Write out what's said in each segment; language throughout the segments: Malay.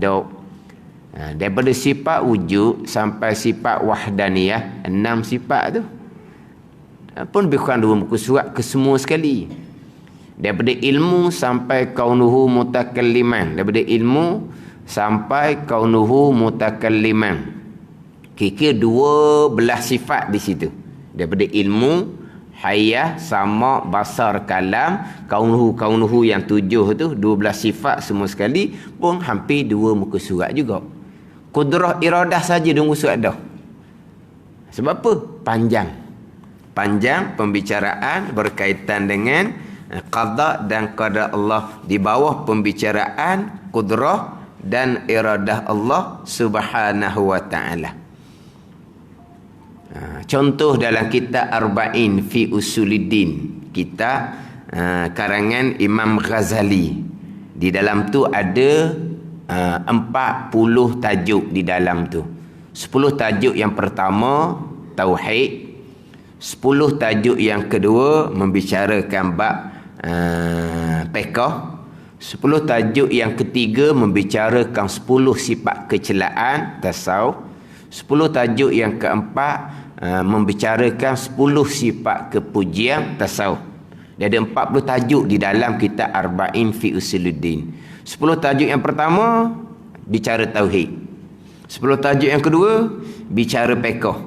hidup. Daripada sifat wujud sampai sifat wahdaniyah, 6 sifat tu. Pun lebih kurang 2 muka surat ke semua sekali. Daripada ilmu sampai kaunuhu mutakalliman. Daripada ilmu sampai kaunuhu mutakalliman. Kira 12 sifat di situ. Daripada ilmu, hayah, sama, basar, kalam, kaunuhu yang 7 tu, 12 sifat semua sekali pun hampir 2 muka surat juga. Kudrah iradah saja 2 muka surat dah. Sebab apa? Panjang pembicaraan berkaitan dengan qada dan qada Allah di bawah pembicaraan kudrah dan iradah Allah Subhanahu wa ta'ala. Contoh dalam kitab Arba'in fi Usuluddin, kitab karangan Imam Ghazali. Di dalam tu ada 40 tajuk di dalam tu. 10 tajuk yang pertama tauhid, 10 tajuk yang kedua membicarakan bab fiqh, 10 tajuk yang ketiga membicarakan 10 sifat kecelaan tasawuf, 10 tajuk yang keempat membicarakan 10 sifat kepujian tasawuf. Dia ada 40 tajuk di dalam kitab Arba'in fi Usuluddin. 10 tajuk yang pertama bicara tauhid, 10 tajuk yang kedua bicara fiqh,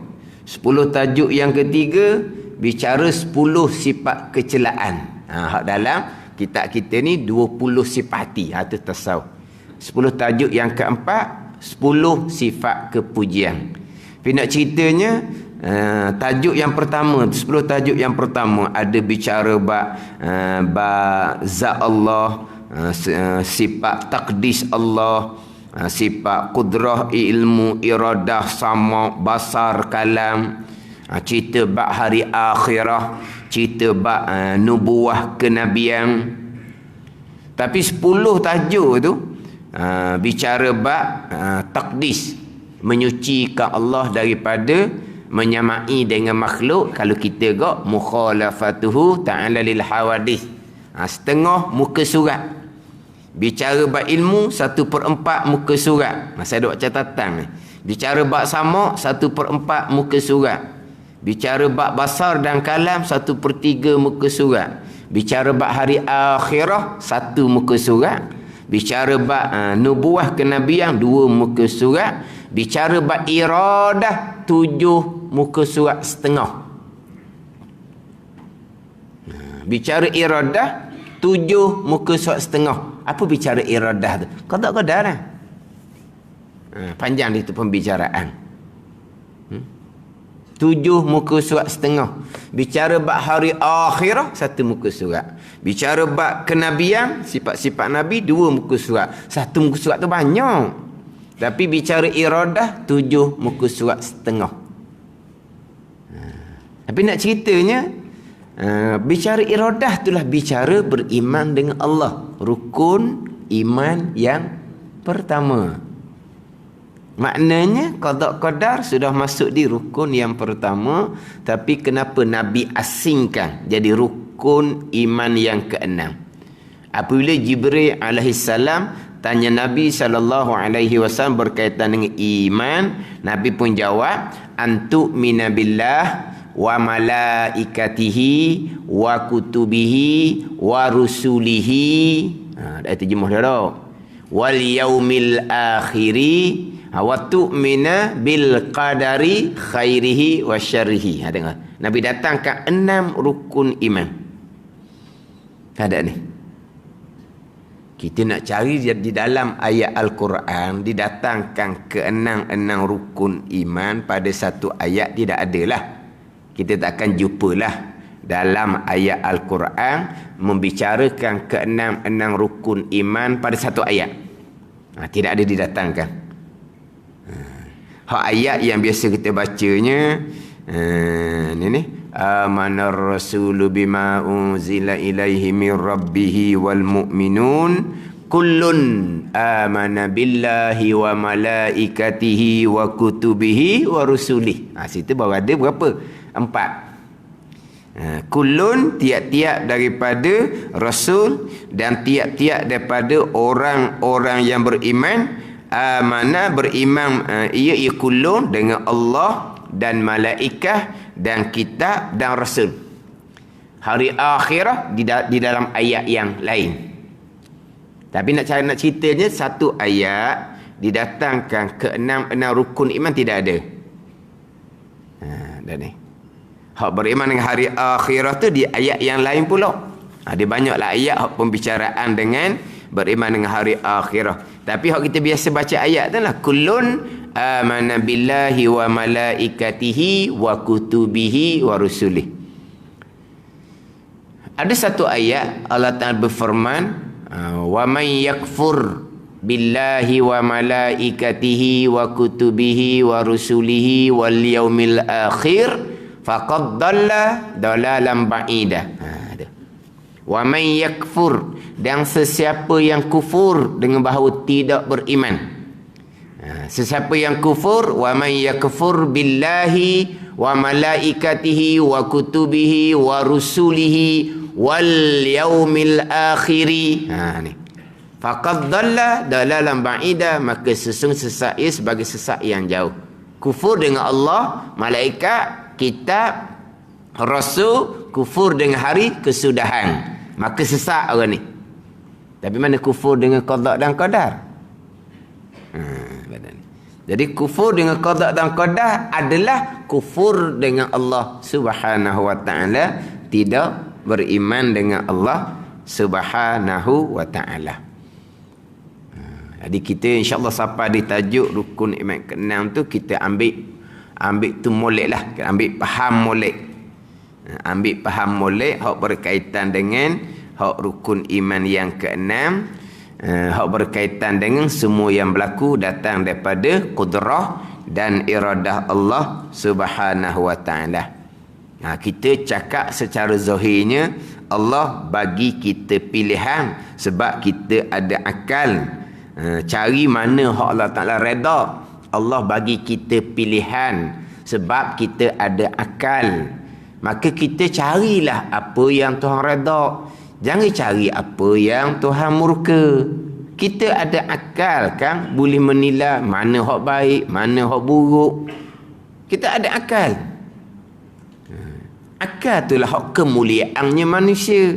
10 tajuk yang ketiga bicara 10 sifat kecelaan. Hak dalam kitab kita ni 20 sifati, itu tasawuf. 10 tajuk yang keempat 10 sifat kepujian. Tapi nak ceritanya tajuk yang pertama, 10 tajuk yang pertama ada bicara bab zat Allah, sifat takdis Allah, sifat kudrah, ilmu, iradah, sama, basar, kalam, cerita bab hari akhirah, cerita bab nubuah kenabian. Tapi 10 tajuk tu bicara bab takdis, menyucikan Allah daripada menyamai dengan makhluk. Kalau kita gak mukhalafatuhu ta'ala lil hawadith, setengah muka surat. Bicara bab ilmu 1/4 muka surat. Saya ada buat catatan ni. Bicara bab sama 1/4 muka surat. Bicara bab basar dan kalam 1/3 muka surat. Bicara bab hari akhirah 1 muka surat. Bicara bab nubuah kenabian 2 muka surat. Bicara bab iradah 7 muka surat setengah. Bicara iradah 7 muka surat setengah. Apa bicara iradah tu? Qada-qadar lah. Panjang itu pembicaraan. 7 muka surat setengah. Bicara bab hari akhirah 1 muka surat. Bicara bab kenabian, sifat-sifat Nabi 2 muka surat. 1 muka surat tu banyak. Tapi bicara iradah 7 muka surat setengah. Tapi nak ceritanya, bicara iradah itulah bicara beriman dengan Allah. Rukun iman yang pertama. Maknanya qada qadar sudah masuk di rukun yang pertama, tapi kenapa Nabi asingkan jadi rukun iman yang keenam? Apabila Jibril alaihissalam tanya Nabi SAW berkaitan dengan iman, Nabi pun jawab, antu minabillah wa malaikatihi wa kutubihi wa rusulihi. Dah terjemah dah dah. Wal yaumil akhiri wa tu'mina bil qadari khairihi wa syarrihi. Tengok. Nabi datangkan 6 rukun iman. Ada ni. Kita nak cari di dalam ayat Al-Quran didatangkan ke-6 rukun iman pada satu ayat, tidak adalah. Kita tak akan jumpalah dalam ayat Al-Quran membicarakan ke-6 rukun iman pada satu ayat. Tidak ada didatangkan. Hak ayat yang biasa kita bacanya ni amanar rasulu bima unzila ilaihi min rabbih wal mu'minun kullun amana billahi wa malaikatihi wa kutubihi wa rusulihi. Situ baru ada berapa? 4. Kullun, tiap-tiap daripada rasul dan tiap-tiap daripada orang-orang yang beriman, amana beriman ia kullun dengan Allah dan malaikat dan kitab dan rasul. Hari akhirah di dalam ayat yang lain. Tapi nak ceritanya satu ayat didatangkan ke-6 rukun iman tidak ada. Dah ni. Hak beriman dengan hari akhirah tu di ayat yang lain pula. Dia banyaklah ayat hak pembicaraan dengan beriman dengan hari akhirah. Tapi hak kita biasa baca ayat tu lah. Kullun amana billahi wa malaikatihi wa kutubihi wa rusulih. Ada satu ayat Allah Ta'ala berfirman, wa man yakfur billahi wa malaikatihi wa kutubihi wa rusulihi wal yaumil akhir faqad dalla dalalan ba'ida. Wa man yakfur, dan sesiapa yang kufur dengan bahawa tidak beriman. Sesiapa yang kufur, wa man yakfur billahi wa malaikatihi wa kutubihi wa rusulihi wal yaumil akhiri. Ni. Faqad dalla dalalan ba'ida, maka sesat ia sebagai sesat yang jauh. Kufur dengan Allah, malaikat, kitab, rasul, kufur dengan hari kesudahan, maka sesat orang ni. Tapi mana kufur dengan qada dan qadar? Jadi kufur dengan qada dan qadar adalah kufur dengan Allah Subhanahu wa taala, tidak beriman dengan Allah Subhanahu wa taala. Jadi kita insya-Allah sampai di tajuk rukun iman ke-6 tu kita ambil tu molek lah, ambil faham molek. Ambil faham molek hak berkaitan dengan hak rukun iman yang ke-6, hak berkaitan dengan semua yang berlaku datang daripada kudrah dan iradah Allah Subhanahu wa taala. Kita cakap secara zahirnya Allah bagi kita pilihan sebab kita ada akal. Cari mana hak Allah Ta'ala reda. Allah bagi kita pilihan sebab kita ada akal. Maka kita carilah apa yang Tuhan reda. Jangan cari apa yang Tuhan murka. Kita ada akal kan, boleh menilai mana hak baik, mana hak buruk. Kita ada akal. Akal itulah hak kemuliaannya manusia.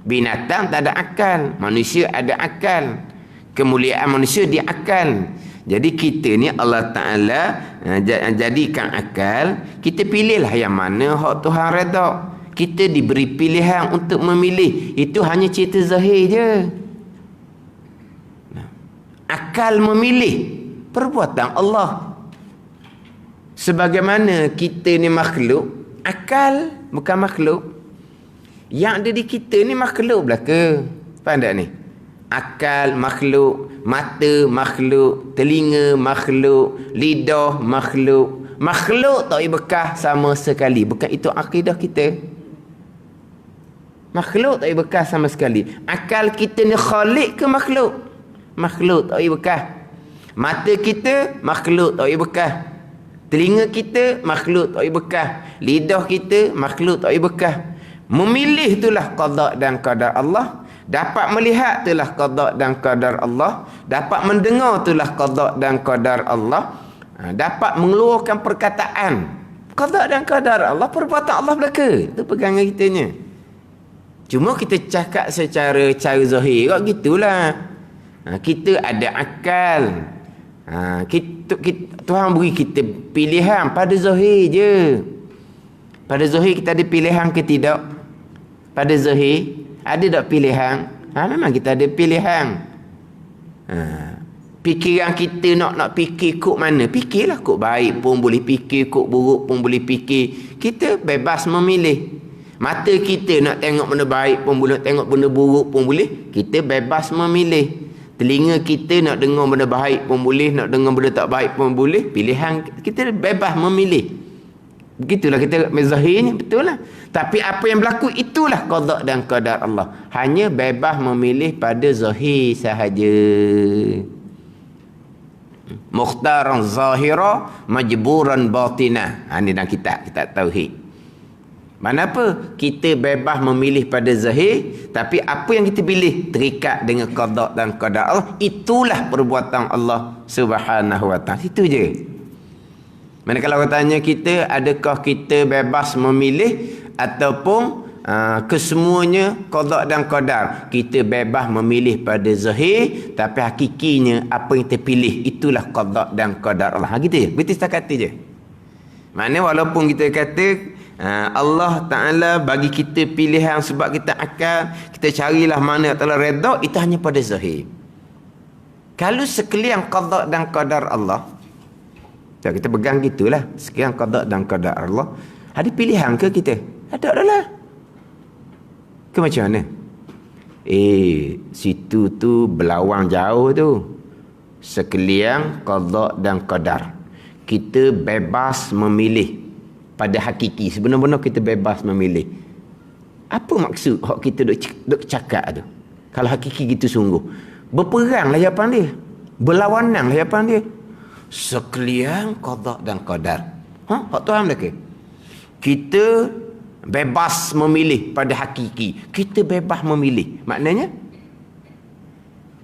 Binatang tak ada akal, manusia ada akal. Kemuliaan manusia di akal. Jadi kita ni Allah Ta'ala jadikan akal, kita pilihlah yang mana hak Tuhan reda. Kita diberi pilihan untuk memilih. Itu hanya cerita zahir je. Akal memilih perbuatan Allah. Sebagaimana kita ni makhluk, akal bukan makhluk. Yang ada di kita ni makhluk belaka. Faham tak ni? Akal makhluk, mata makhluk, telinga makhluk, lidah makhluk. Makhluk tak bekas sama sekali. Bukan itu akidah kita. Makhluk tak bekas sama sekali. Akal kita ni khalik ke makhluk? Makhluk tak bekas. Mata kita makhluk tak bekas. Telinga kita makhluk tak bekas. Lidah kita makhluk tak bekas. Memilih itulah qada dan qadar Allah. Dapat melihat itulah qada dan qadar Allah. Dapat mendengar itulah qada dan qadar Allah. Dapat mengeluarkan perkataan qada dan qadar Allah, perbuatan Allah belaka. Itu pegangan kitanya. Cuma kita cakap secara zahir kok gitulah. Kita ada akal. Tuhan beri kita pilihan pada zahir je. Pada zahir kita ada pilihan ke tidak? Pada zahir ada tak pilihan? Memang kita ada pilihan. Fikiran kita nak fikir kok mana? Fikirlah kok baik pun boleh fikir, kok buruk pun boleh fikir. Kita bebas memilih. Mata kita nak tengok benda baik pun boleh, tengok benda buruk pun boleh. Kita bebas memilih. Telinga kita nak dengar benda baik pun boleh, nak dengar benda tak baik pun boleh. Pilihan kita bebas memilih. Begitulah kita zahirnya, betul lah. Tapi apa yang berlaku itulah qada dan qadar Allah. Hanya bebas memilih pada zahir sahaja. Mukhtaran zahira majburan batinah. Ini dalam kitab tauhid. Mana apa? Kita bebas memilih pada zahir, tapi apa yang kita pilih terikat dengan qada dan qadar Allah. Itulah perbuatan Allah Subhanahu wa taala. Itu je. Mana kalau orang tanya kita, adakah kita bebas memilih ataupun kesemuanya qada dan qadar? Kita bebas memilih pada zahir, tapi hakikinya apa yang kita pilih itulah qada dan qadar Allah. Gitu je. Betul setakat je. Maknanya walaupun kita kata Allah Ta'ala bagi kita pilihan sebab kita akal, kita carilah mana yang telah redha, itu hanya pada zahir. Kalau sekalian qada dan qadar Allah, kita pegang gitulah, sekalian qada dan qadar Allah, ada pilihan ke kita? Ada adalah. Ke macam mana? Situ tu berlawang jauh tu. Sekalian qada dan qadar. Kita bebas memilih pada hakiki, sebenar-benar kita bebas memilih. Apa maksud hak kita duk cakap tu? Kalau hakiki gitu sungguh, berperang lah jawapan dia, berlawanan lah jawapan dia. Sekalian qada dan qadar. Hak Tuhan dah ke? Kita bebas memilih pada hakiki. Kita bebas memilih. Maknanya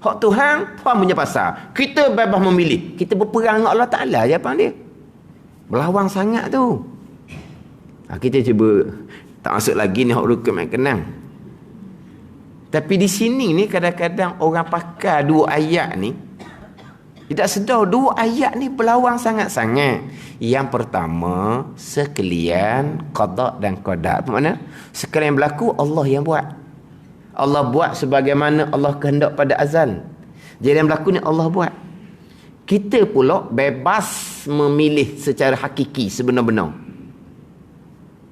hak Tuhan punya pasal. Kita bebas memilih. Kita berperang dengan Allah Ta'ala jawapan dia. Berlawang sangat tu. Kita cuba tak masuk lagi ni hak rukun main kenang. Tapi di sini ni kadang-kadang orang pakai dua ayat ni tidak sedar dua ayat ni berlawang sangat-sangat. Yang pertama, sekalian qada dan qadar. Apa makna? Sekalian berlaku Allah yang buat. Allah buat sebagaimana Allah kehendak pada azal. Jadi yang berlaku ni Allah buat. Kita pula bebas memilih secara hakiki sebenar-benar.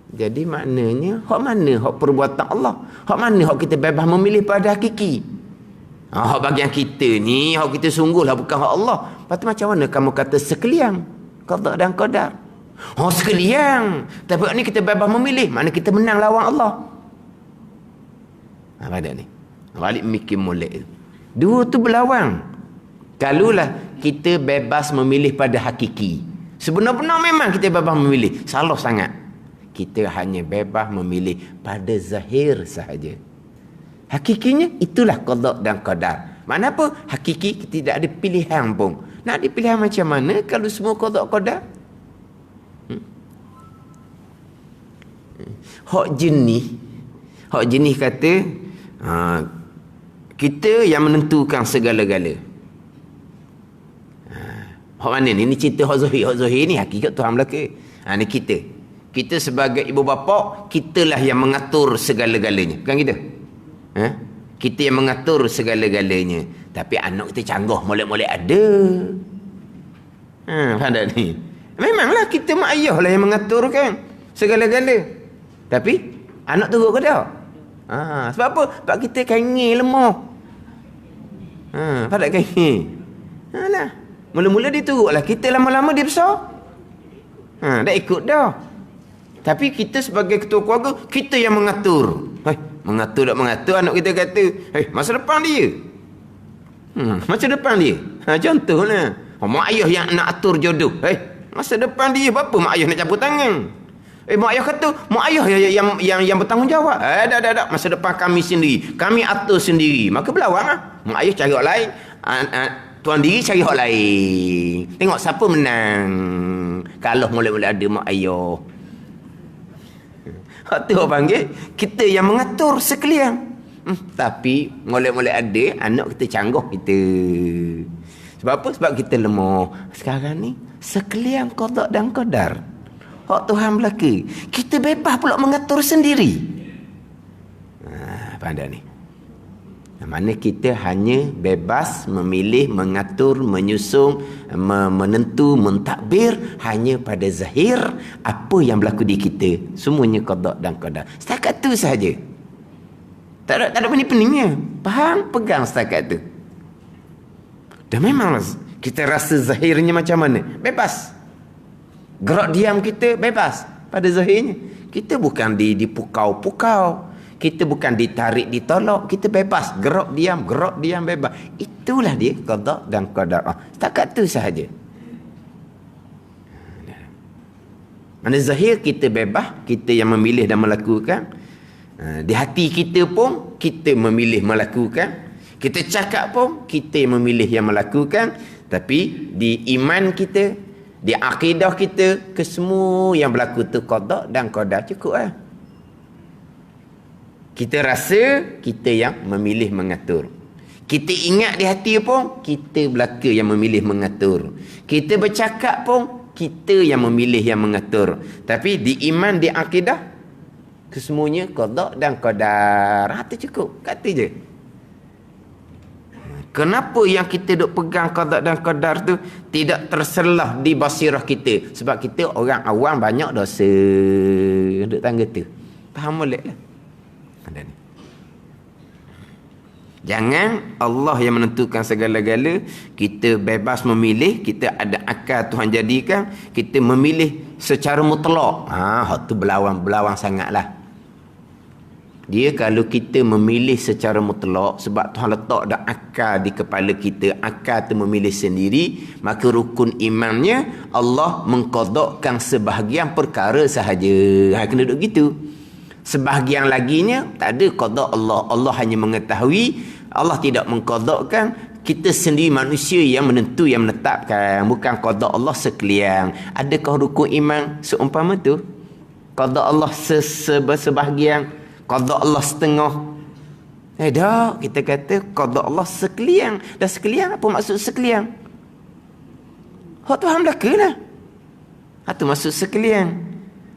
Jadi maknanya hak mana hak perbuatan Allah? Hak mana hak kita bebas memilih pada hakiki? Hak bagian kita ni, hak kita sungguhlah bukan hak Allah. Lepas tu macam mana kamu kata sekalian qada dan qadar? Sekalian. Tapi ni kita bebas memilih, mana kita menang lawan Allah. Pada ni. Balik mikir molek tu. Dua tu berlawan. Kalulah kita bebas memilih pada hakiki. Sebenar-benar memang kita bebas memilih. Salah sangat. Kita hanya bebas memilih pada zahir sahaja. Hakikinya itulah qada dan qadar. Mana apa? Hakiki kita tidak ada pilihan pun. Nak ada pilihan macam mana kalau semua qada qadar? Hak jenis kata kita yang menentukan segala-gala. Hak mana ni? Ini cerita hak zahir. Hak zahir ni hakikat Tuhan belaka. Ni kita. Kita sebagai ibu bapa, kitalah yang mengatur segala-galanya. Bukan kita? Kita yang mengatur segala-galanya. Tapi anak kita canggah, molek-molek ada. Faham tak ni? Memanglah kita mak ayah lah yang mengatur kan segala-gala. Tapi anak turut ke tak? Sebab apa? Sebab kita kengil lemah. Faham tak kengil? Alah. Mula-mula dia turut lah. Kita lama-lama dia besar. Dah ikut dah. Tapi kita sebagai ketua keluarga, kita yang mengatur. Mengatur tak mengatur, anak kita kata, masa depan dia. Masa depan dia. Contohlah. Mak ayah yang nak atur jodoh. Masa depan dia, apa mak ayah nak campur tangan? Mak ayah kata, mak ayah yang bertanggungjawab. Dah. Masa depan kami sendiri. Kami atur sendiri. Maka berlawan lah. Mak ayah cari orang lain. Tuan diri cari orang lain. Tengok siapa menang. Kalau mula-mula ada mak ayah. Hak tu orang panggil, kita yang mengatur sekalian. Tapi molek-molek ada, anak kita canggah kita. Sebab apa? Sebab kita lemah. Sekarang ni, sekalian qada dan qadar. Hak Tuhan belaka. Kita bebas pula mengatur sendiri. Pandai ni. Mana kita hanya bebas memilih, mengatur, menyusung, menentu, mentadbir hanya pada zahir apa yang berlaku di kita. Semuanya qada dan qadar. Setakat tu sahaja. Tak ada pening-peningnya. Faham? Pegang setakat tu. Dan memang kita rasa zahirnya macam mana? Bebas. Gerak diam kita bebas pada zahirnya. Kita bukan dipukau-pukau. Kita bukan ditarik, ditolak. Kita bebas. Gerak diam bebas. Itulah dia qada dan qadar. Setakat tu sahaja. Mana zahir kita bebas, kita yang memilih dan melakukan. Di hati kita pun kita memilih melakukan. Kita cakap pun kita yang memilih yang melakukan. Tapi di iman kita, di akidah kita, kesemua yang berlaku tu qada dan qadar, cukup lah. Kita rasa kita yang memilih mengatur. Kita ingat di hati pun kita belaka yang memilih mengatur. Kita bercakap pun kita yang memilih yang mengatur. Tapi di iman, di akidah, kesemuanya qada dan qadar. Itu cukup, kata je. Kenapa yang kita duk pegang qada dan qadar tu tidak terselah di basirah kita? Sebab kita orang awam banyak dosa duk tangga tu. Faham molek lah. Ada ni. Jangan Allah yang menentukan segala-gala, kita bebas memilih, kita ada akal Tuhan jadikan, kita memilih secara mutlak. Hak tu berlawan sangatlah. Dia kalau kita memilih secara mutlak, sebab Tuhan letak dah akal di kepala kita, akal tu memilih sendiri, maka rukun imannya Allah mengqadakkan sebahagian perkara sahaja. Kena duduk gitu. Sebahagian laginya tak ada qada Allah. Allah hanya mengetahui, Allah tidak mengqadakkan. Kita sendiri manusia yang menentu, yang menetapkan. Bukan qada Allah sekalian. Adakah rukun iman seumpama tu? Qada Allah sebahagian, qada Allah setengah. Tak, kita kata qada Allah sekalian. Dan sekalian, apa maksud sekalian? Hak Tuhan belaka lah. Itu maksud sekalian.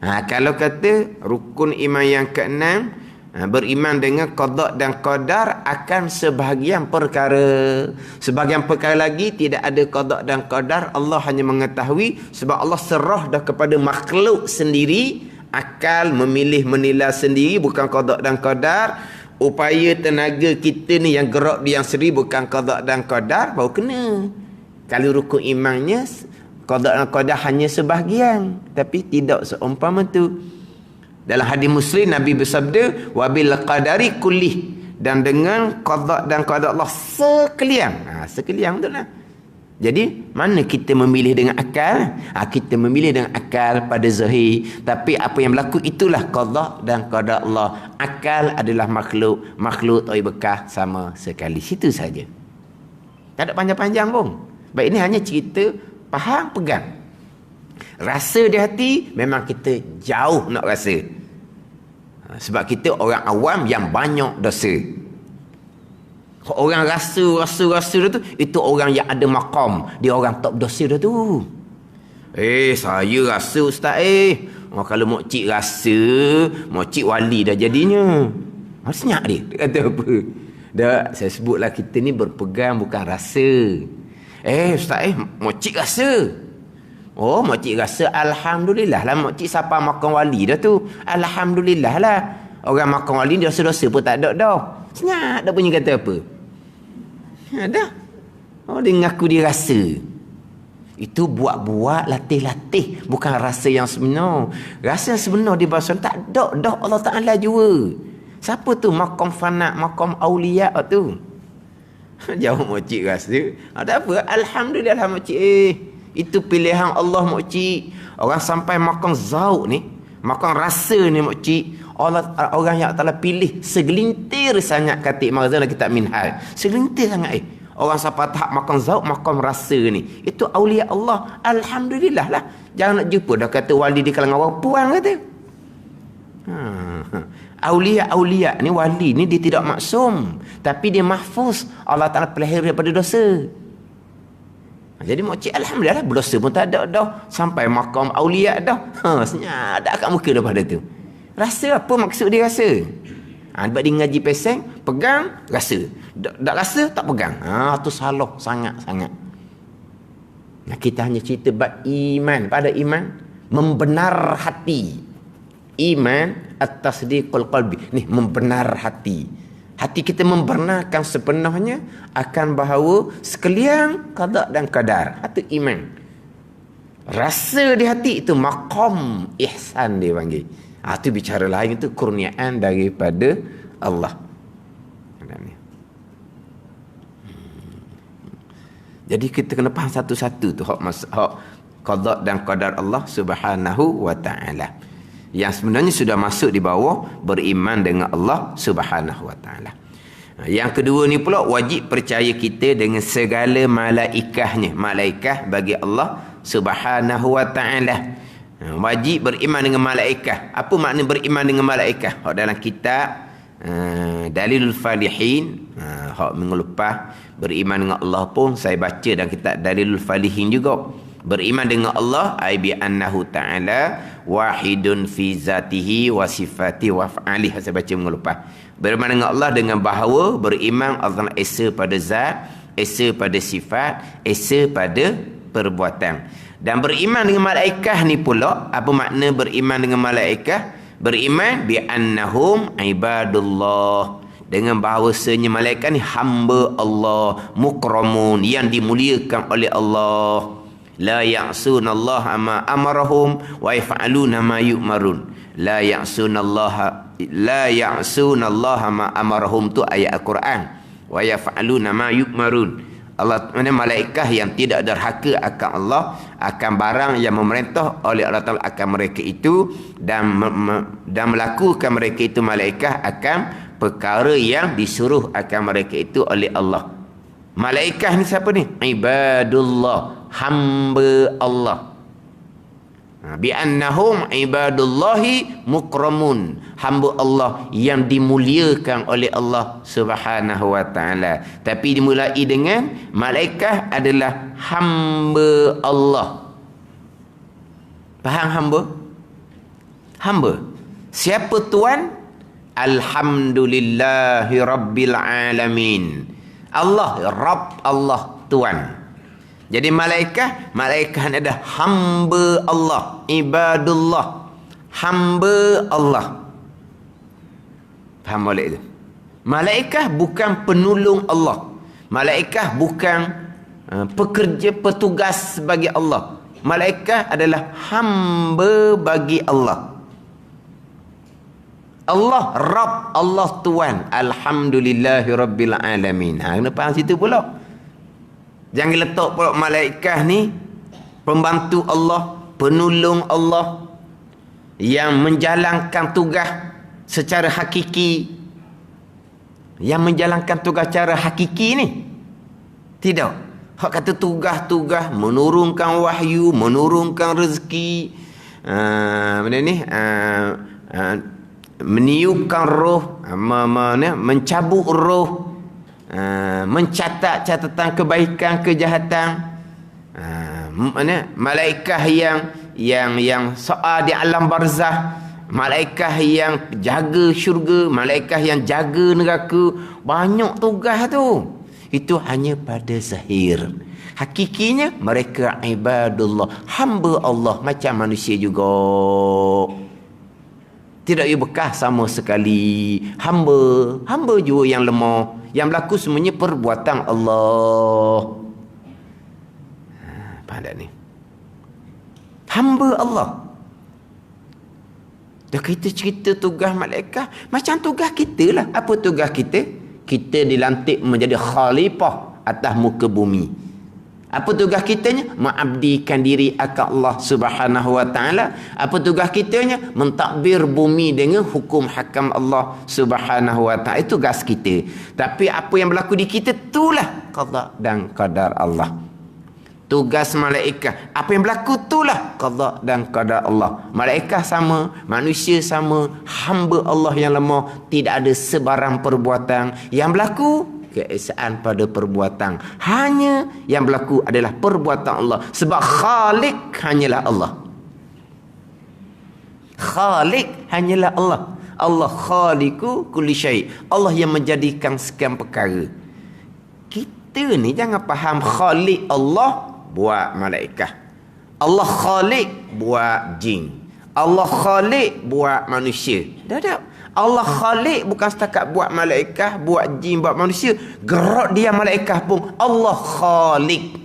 Kalau kata rukun iman yang keenam, beriman dengan qada dan qadar akan sebahagian perkara. Sebahagian perkara lagi tidak ada qada dan qadar, Allah hanya mengetahui, sebab Allah serah dah kepada makhluk sendiri. Akal memilih menilai sendiri, bukan qada dan qadar. Upaya tenaga kita ni yang gerak di yang sendiri, bukan qada dan qadar, baru kena. Kalau rukun imannya qada dan qadar hanya sebahagian, tapi tidak seumpama tu. Dalam hadis Muslim Nabi bersabda, wabil qadari kullih, dan dengan qada dan qadar Allah sekalian. Sekalian tu lah. Jadi mana kita memilih dengan akal? Kita memilih dengan akal pada zahir, tapi apa yang berlaku itulah qada dan qadar Allah. Akal adalah makhluk, makhluk tak bekas sama sekali. Situ saja. Tak ada panjang-panjang pun. Baik, ini hanya cerita faham, pegang. Rasa di hati memang kita jauh nak rasa. Sebab kita orang awam yang banyak dosa. Orang rasa tu, itu orang yang ada maqam. Dia orang tak berdosa dah tu. Saya rasa ustaz kalau mokcik rasa, mokcik wali dah jadinya. Senyap dia kata apa? Dah, saya sebutlah kita ni berpegang bukan rasa. Ustaz mokcik rasa. Mokcik rasa, alhamdulillah lah mokcik siapa makan wali dah tu. Alhamdulillah lah. Orang makan wali dia dosa-dosa pun tak ada dah. Senyap dah punya kata apa? Dah. Dia ngaku dia rasa. Itu buat-buat, latih-latih, bukan rasa yang sebenar. Rasa yang sebenar di bahasa tak ada dah, Allah Ta'ala jua. Siapa tu maqam fanat, maqam awliya tu? Jawab mokcik rasa. Ada apa? Alhamdulillah mokcik. Itu pilihan Allah mokcik. Orang sampai maqam zauq ni, maqam rasa ni mokcik, orang yang Allah pilih segelintir sangat, kata Imam Ghazali kitab Minhaj. Segelintir sangat orang sampai tahap maqam zauq, maqam rasa ni. Itu awliya Allah. Alhamdulillah lah. Jangan nak jumpa dah kata wali di kalangan orang puan kata. Awliya ni, wali ni dia tidak maksum, tapi dia mahfuz. Allah Ta'ala pelihara daripada dosa. Jadi mokcik alhamdulillah berdosa pun tak ada dah, sampai maqam awliya dah. Senyap dah kat muka daripada tu. Rasa apa maksud dia rasa? Sebab dia ngaji peseng, pegang rasa. Tak rasa tak pegang. Tu salah sangat-sangat. Kita hanya cerita bab iman. Pada iman membenar hati. Iman at-tasdiqul qalbi. Ni membenar hati. Hati kita membenarkan sepenuhnya akan bahawa sekalian qada dan qadar. Itu iman. Rasa di hati itu maqam ihsan dia panggil. Itu bicara lain, itu kurniaan daripada Allah. Jadi kita kena faham satu-satu tu hak qada dan qadar Allah Subhanahu wa taala. Yang sebenarnya sudah masuk di bawah beriman dengan Allah Subhanahu wa taala. Yang kedua ni pula wajib percaya kita dengan segala malaikahnya. Malaikah bagi Allah Subhanahu wa taala. Wajib beriman dengan malaikah. Apa makna beriman dengan malaikah? Dalam kitab Dalilul Falihin, hak minggu lepas beriman dengan Allah pun saya baca dalam kitab Dalilul Falihin juga. Beriman dengan Allah ai bi annahu ta'ala wahidun fi zatihi wa sifati wa af'alihi. Saya baca minggu lepas. Beriman dengan Allah dengan bahawa beriman Allah esa pada zat, esa pada sifat, esa pada perbuatan. Dan beriman dengan malaikah ni pula, apa makna beriman dengan malaikah? Beriman bi annahum ibadullah, dengan bahawasanya malaikat ni hamba Allah, mukramun, yang dimuliakan oleh Allah. La ya'sunallaha ma amarahum wa yaf'aluna ma yu'marun. La ya'sunallaha ma amarahum tu ayat Al-Quran. Wa yaf'aluna ma yu'marun. Allah, mana malaikat yang tidak derhaka akan Allah, akan barang yang memerintah oleh Allah Ta'ala akan mereka itu, dan melakukan mereka itu malaikat akan perkara yang disuruh akan mereka itu oleh Allah. Malaikat ni siapa ni? Ibadullah, hamba Allah. Bi annahum ibadullahi mukramun, hamba Allah yang dimuliakan oleh Allah Subhanahu wa taala. Tapi dimulai dengan malaikat adalah hamba Allah. Faham hamba? Hamba. Siapa tuan? Alhamdulillahi rabbil alamin. Allah, Rabb, Allah, Tuan. Jadi malaikat ni ada hamba Allah, ibadullah, hamba Allah. Faham balik itu? Malaikat bukan penolong Allah. Malaikat bukan pekerja, petugas bagi Allah. Malaikat adalah hamba bagi Allah. Allah Rabb, Allah Tuan. Alhamdulillahi rabbil alamin. Kena faham situ pula. Jangan letak pula malaikat ni pembantu Allah, penolong Allah, yang menjalankan tugas secara hakiki. Yang menjalankan tugas secara hakiki ni. Tidak. Hak kata tugas-tugas menurunkan wahyu, menurunkan rezeki, meniupkan roh, mencabut roh, mencatat catatan kebaikan kejahatan. Malaikat yang soal di alam barzah, malaikat yang jaga syurga, malaikat yang jaga neraka. Banyak tugas tu. Itu hanya pada zahir. Hakikinya mereka ibadullah, hamba Allah macam manusia juga. Tidak ia bekas sama sekali. Hamba juga yang lemah. Yang berlaku semuanya perbuatan Allah. Faham tak ni? Hamba Allah. Dah kita cerita tugas malaikat, macam tugas kita lah. Apa tugas kita? Kita dilantik menjadi khalifah atas muka bumi. Apa tugas kitanya? Mengabdikan diri akan Allah Subhanahu wa taala. Apa tugas kitanya? Mentadbir bumi dengan hukum hakam Allah Subhanahu wa taala. Itu tugas kita. Tapi apa yang berlaku di kita itulah qada dan qadar Allah. Tugas malaikat, apa yang berlaku itulah qada dan qadar Allah. Malaikat sama, manusia sama, hamba Allah yang lemah, tidak ada sebarang perbuatan yang berlaku keesaan pada perbuatan. Hanya yang berlaku adalah perbuatan Allah. Sebab Khalik hanyalah Allah. Khalik hanyalah Allah. Allah khaliku kulli syai'. Allah yang menjadikan sekian perkara. Kita ni jangan faham Khalik Allah buat malaikat. Allah Khalik buat jin. Allah Khalik buat manusia. Dah. Allah Khalik bukan setakat buat malaikat, buat jin, buat manusia. Gerak diam malaikat pun Allah Khalik.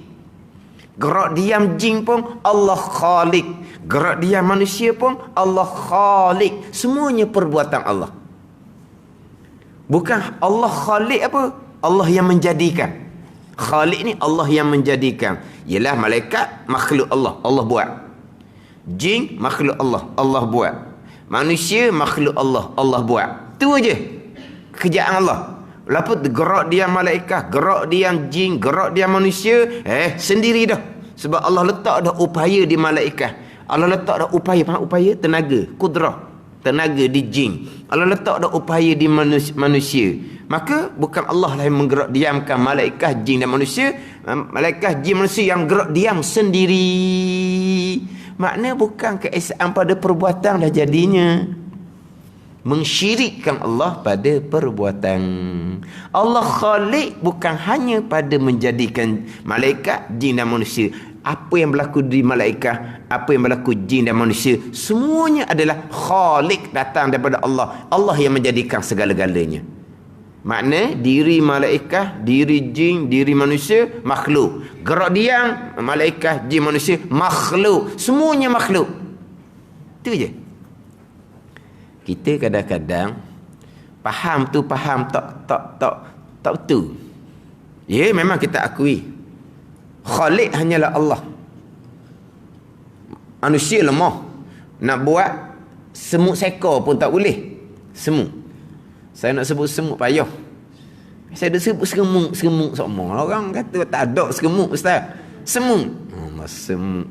Gerak diam jin pun Allah Khalik. Gerak diam manusia pun Allah Khalik. Semuanya perbuatan Allah. Bukan Allah Khalik apa? Allah yang menjadikan. Khalik ni Allah yang menjadikan. ialah malaikat makhluk Allah, Allah buat. Jin makhluk Allah, Allah buat. Manusia makhluk Allah, Allah buat. Tu aje kerjaan Allah. Lepas gerak diam malaikat, gerak diam jin, gerak diam manusia, sendiri dah. Sebab Allah letak dah upaya di malaikat. Allah letak dah upaya, faham upaya? Tenaga, kudrah, tenaga di jin. Allah letak dah upaya di manusia. Maka bukan Allah lah yang menggerak diamkan malaikat, jin dan manusia. Malaikat, jin, manusia yang gerak diam sendiri. Makna bukan keesaan pada perbuatan dah jadinya. Mensyirikkan Allah pada perbuatan. Allah Khalik bukan hanya pada menjadikan malaikat, jin dan manusia. Apa yang berlaku di malaikat, apa yang berlaku jin dan manusia, semuanya adalah Khalik, datang daripada Allah. Allah yang menjadikan segala-galanya. Makna diri malaikat, diri jin, diri manusia makhluk. Gerak diam malaikat, jin, manusia makhluk. Semuanya makhluk. Itu je. Kita kadang-kadang faham tu faham tak betul. Ya, memang kita akui Khalik hanyalah Allah. Manusia lemah. Nak buat semut seekor pun tak boleh. Semut. Saya nak sebut semut payah. Saya dah sebut semut semua. Orang kata tak ada semut ustaz. Semut. Semut.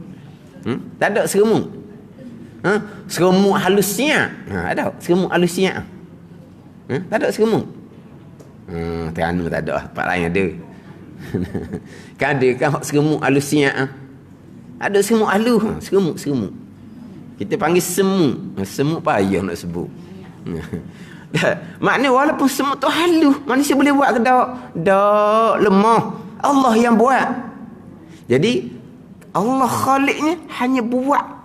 Tak ada semut. Serumuk halusnya. Ada serumuk halusnya. Tak ada serumuk. Terengganu tak ada. Tempat lain ada. Kan ada kan serumuk halusnya. Ada serumuk halus. Serumuk. Kita panggil semut. Semut payah nak sebut. Maknanya walaupun semut tu halus, manusia boleh buat ke tak? Tak, lemah. Allah yang buat. Jadi Allah Khaliknya hanya buat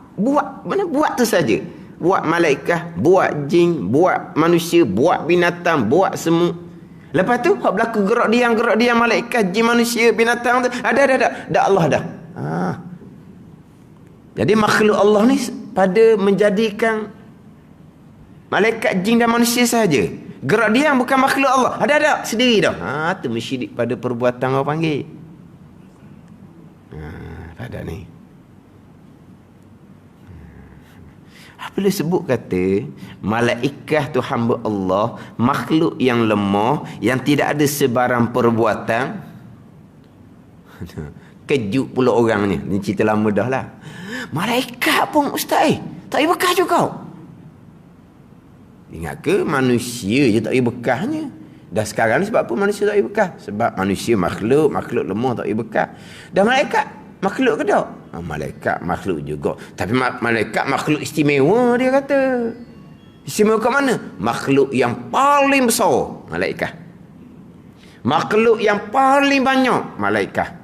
mana buat tu saja. Buat malaikat, buat jin, buat manusia, buat binatang, buat semut. Lepas tu hak berlaku gerak diam malaikat, jin, manusia, binatang tu ada dah Allah dah. Jadi makhluk Allah ni pada menjadikan malaikat, jin dan manusia saja. Gerak diam bukan makhluk Allah. Ada sendiri dah. Tu mensyirik pada perbuatan orang panggil. Pada ni. Bila sebut kata malaikat tu hamba Allah, makhluk yang lemah, yang tidak ada sebarang perbuatan. Kejut pula orang ni. Ni cerita lama dah lah. Malaikat pun ustaz tak ada bekas juga. Ingat ke manusia je tak ada bekasnya? Dah sekarang ni sebab apa manusia tak ada bekas? Sebab manusia makhluk lemah tak ada bekas. Dan malaikat makhluk ke tak? Malaikat makhluk juga. Tapi malaikat makhluk istimewa dia kata. Istimewa ke mana? Makhluk yang paling besar, malaikat. Makhluk yang paling banyak, malaikat.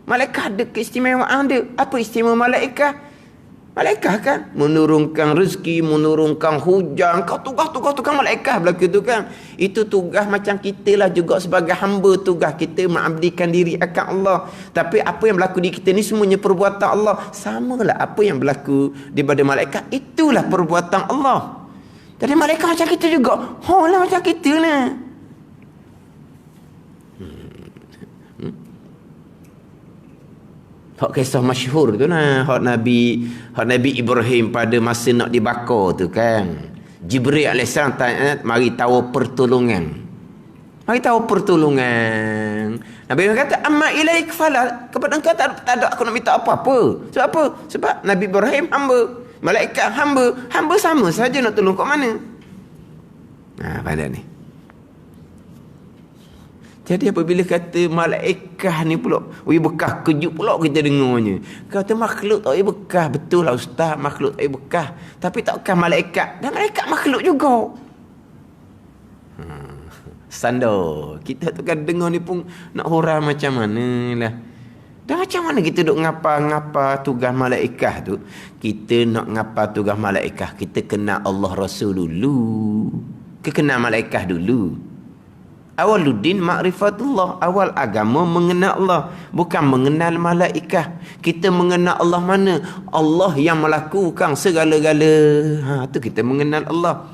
Malaikat ada keistimewaan dia. Apa istimewa malaikat? Malaikat kan menurunkan rezeki, menurunkan hujan. Kau tugas malaikat berlaku tu kan. Itu tugas macam kita lah juga sebagai hamba. Tugas kita mengabdikan diri akan Allah. Tapi apa yang berlaku di kita ni semuanya perbuatan Allah. Samalah apa yang berlaku daripada malaikat. Itulah perbuatan Allah. Jadi malaikat macam kita juga. Lah macam kita lah. Hak kisah masyhur tu lah, hak Nabi Ibrahim pada masa nak dibakar tu kan. Jibril AS tanya, mari tahu pertolongan. Nabi Ibrahim kata, amma ilaik fala, kepada engkau tak ada aku nak minta apa-apa. Sebab apa? Sebab Nabi Ibrahim hamba, malaikat hamba sama saja nak tolong kat mana. Pada ni. Jadi apabila kata malaikat ni pula, bekas, kejut pula kita dengarnya. Kata makhluk tak bekas. Betul lah ustaz, makhluk tak bekas. Tapi takkan malaikat. Dan malaikat makhluk juga. Sandar. Kita tu kan dengar ni pun nak hurah macam mana lah. Dan macam mana kita duk ngapa-ngapa tugas malaikat tu? Kita nak ngapa tugas malaikat, kita kenal Allah Rasul dulu. Kenal malaikat dulu. Awaluddin ma'rifatullah. Awal agama mengenal Allah, bukan mengenal malaikat. Kita mengenal Allah mana? Allah yang melakukan segala-gala. Tu kita mengenal Allah.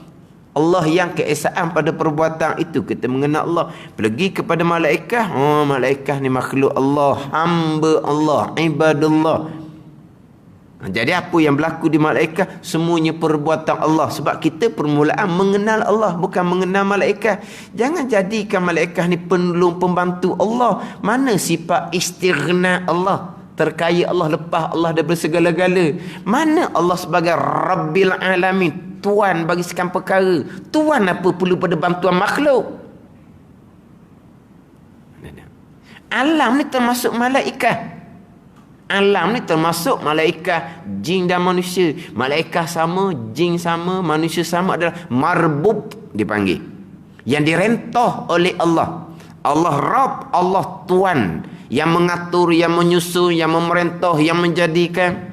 Allah yang keesaan pada perbuatan itu, kita mengenal Allah. Pergi kepada malaikat, malaikat ni makhluk Allah, hamba Allah, ibadullah. Jadi apa yang berlaku di malaikat semuanya perbuatan Allah. Sebab kita permulaan mengenal Allah, bukan mengenal malaikat. Jangan jadikan malaikat ni penolong pembantu Allah. Mana sifat istighna Allah, terkaya Allah, lepas Allah daripada segala-gala. Mana Allah sebagai Rabbil Alamin, Tuan bagi sekian perkara. Tuan apa perlu pada bantuan makhluk? Alam ni termasuk malaikat. Alam ni termasuk malaikat, jin dan manusia. Malaikat sama, jin sama, manusia sama, adalah marbub dipanggil. Yang direntah oleh Allah. Allah Rabb, Allah Tuan. Yang mengatur, yang menyusun, yang memerintah, yang menjadikan.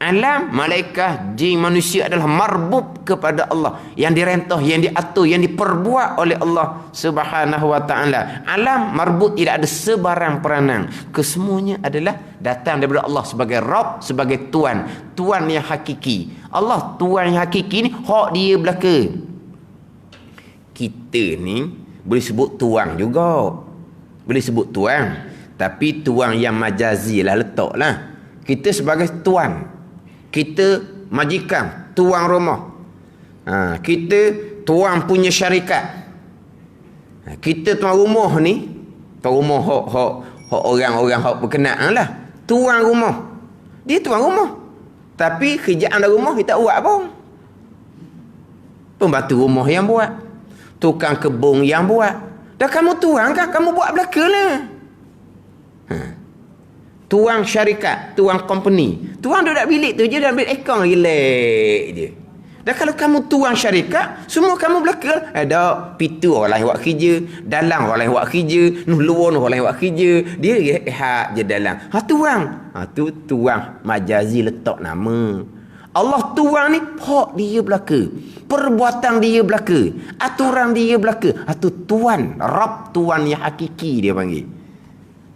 Alam, malaikat, jin, manusia adalah marbub kepada Allah. Yang direntah, yang diatur, yang diperbuat oleh Allah Subhanahu wa ta'ala. Alam, marbub, tidak ada sebarang peranan. Kesemuanya adalah datang daripada Allah sebagai Rabb, sebagai Tuan. Tuan yang hakiki. Allah Tuan yang hakiki ni, hak dia belaka. Kita ni boleh sebut Tuan juga. Boleh sebut Tuan. Tapi Tuan yang majazi lah, letak lah. Kita sebagai Tuan. Kita majikan, tuan rumah. Kita tuan punya syarikat. Kita tuan rumah ni, tuan rumah hok orang-orang hok berkenaan lah. Tuan rumah. Dia tuan rumah. Tapi kerjaan dalam rumah dia tak buat pun. Pembantu rumah yang buat. Tukang kebun yang buat. Dah kamu tuan kan, kamu buat belaka lah. Tuang syarikat, tuang company. Tuang duduk bilik tu je, dah ambil akaun relax je. Dan kalau kamu tuang syarikat, semua kamu belakang. Ada pitu orang lain buat kerja, dalang orang lain buat kerja, luar orang lain buat kerja. Dia hak je dalang. Tuang. Tu tuang majazi letak nama. Allah tuang ni hak dia belaka. Perbuatan dia belaka. Aturan dia belaka. Tu tuan, Rabb, tuan yang hakiki dia panggil.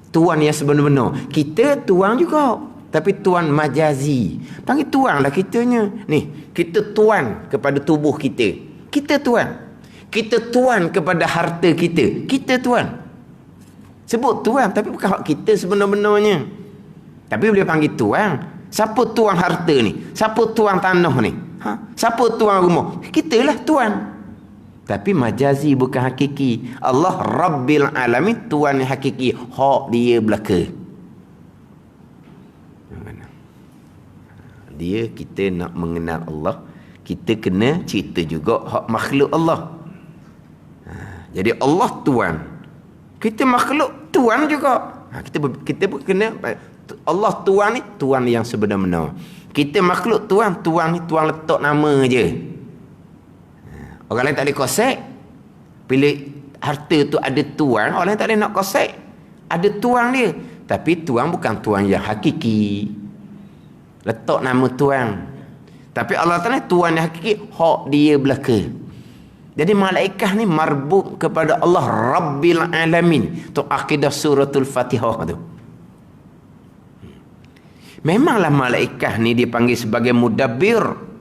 Tuan yang sebenar-benar. Kita tuan juga. Tapi tuan majazi. Panggil tuan lah kitanya. Ni, kita tuan kepada tubuh kita. Kita tuan. Kita tuan kepada harta kita. Kita tuan. Sebut tuan. Tapi bukan hak kita sebenar-benarnya. Tapi boleh panggil tuan. Siapa tuan harta ni? Siapa tuan tanah ni? Siapa tuan rumah? Kitalah tuan. Tapi majazi bukan hakiki. Allah Rabbil Alamin, Tuan yang hakiki. Hak dia belaka. Dia, kita nak mengenal Allah, kita kena cerita juga hak makhluk Allah. Jadi Allah Tuan. Kita makhluk Tuan juga. Kita kena, Allah Tuan ni Tuan yang sebenar-benar. Kita makhluk Tuan, Tuan ni Tuan letak nama je. Orang lain tak boleh kosek. Bila harta tu ada tuan, orang lain tak boleh nak kosek. Ada tuan dia. Tapi tuan bukan tuan yang hakiki. Letak nama tuan. Tapi Allah Ta'ala tuan yang hakiki, hak dia belaka. Jadi malaikat ni marbub kepada Allah Rabbil Alamin. Tu akidah suratul Fatihah tu. Memanglah malaikat ni dipanggil sebagai mudabbir.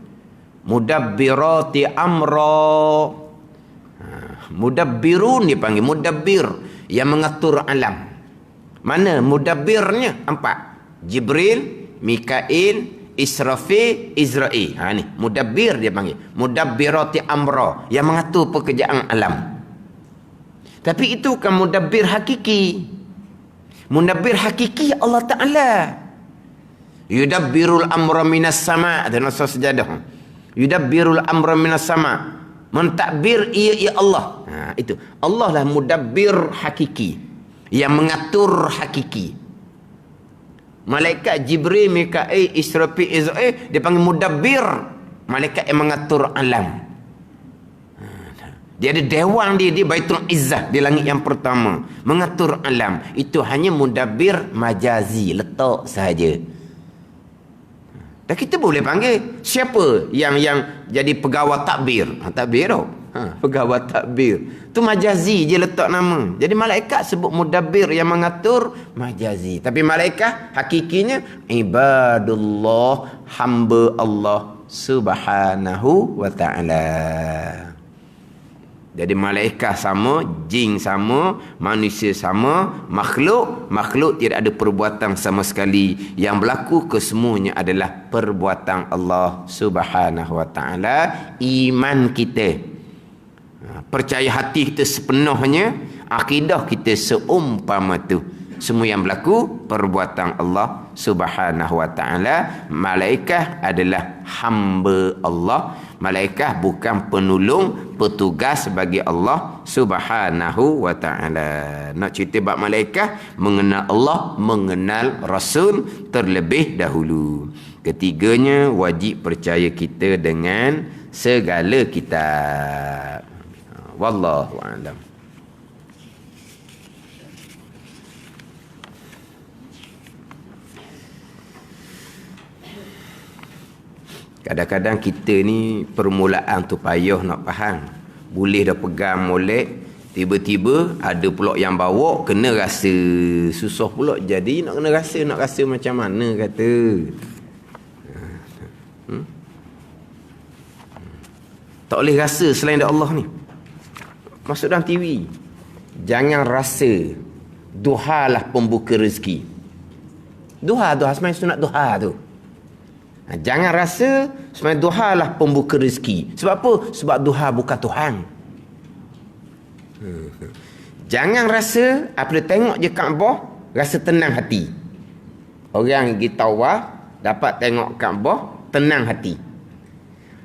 Mudabbirati amra. Mudabbirun dipanggil mudabbir, yang mengatur alam. Mana mudabbirnya? 4. Jibril, Mikail, Israfil, Izrail. Ni mudabbir dia panggil. Mudabbirati amra, yang mengatur pekerjaan alam. Tapi itu kan mudabbir hakiki. Mudabbir hakiki Allah Ta'ala. Yudabbirul amra minas sama'. Ada nasa sejadah. Yudabbirul amra minas sama'. Mentadbir ia Allah. Itu. Allah lah mudabbir hakiki. Yang mengatur hakiki. Malaikat Jibril, Mikail, Israfil, Izrail, dia panggil mudabbir. Malaikat yang mengatur alam. Dia ada dewan dia, Baitul Izzah di langit yang pertama. Mengatur alam. Itu hanya mudabbir majazi. Letak sahaja. Dan kita boleh panggil siapa yang jadi pegawai takbir. Takbir tau. Pegawai takbir. Tu majazi je letak nama. Jadi malaikat sebut mudabbir yang mengatur, majazi. Tapi malaikat hakikinya ibadullah, hamba Allah, Subhanahu wa ta'ala. Jadi malaikat sama, jin sama, manusia sama, makhluk tidak ada perbuatan sama sekali. Yang berlaku kesemuanya adalah perbuatan Allah Subhanahu wa ta'ala. Iman kita, percaya hati kita sepenuhnya, akidah kita seumpama tu. Semua yang berlaku perbuatan Allah Subhanahu wa ta'ala. Malaikat adalah hamba Allah. Malaikat bukan penolong, petugas bagi Allah Subhanahu wa ta'ala. Nak cerita bab malaikat, mengenal Allah, mengenal Rasul terlebih dahulu. Ketiganya, wajib percaya kita dengan segala kitab. Wallahu a'lam. Kadang-kadang kita ni permulaan tu payah nak faham. Boleh dah pegang molek, tiba-tiba ada pula yang bawa, kena rasa. Susah pula jadi nak rasa macam mana kata. Tak boleh rasa selain dari Allah ni. Masuk dalam TV. Jangan rasa. Duha lah pembuka rezeki. Duha sebenarnya sunat duha tu. Jangan rasa sebenarnya duha lah pembuka rezeki. Sebab apa? Sebab duha bukan Tuhan. Jangan rasa apabila tengok je Kaabah rasa tenang hati. Orang pergi tawaf dapat tengok Kaabah tenang hati.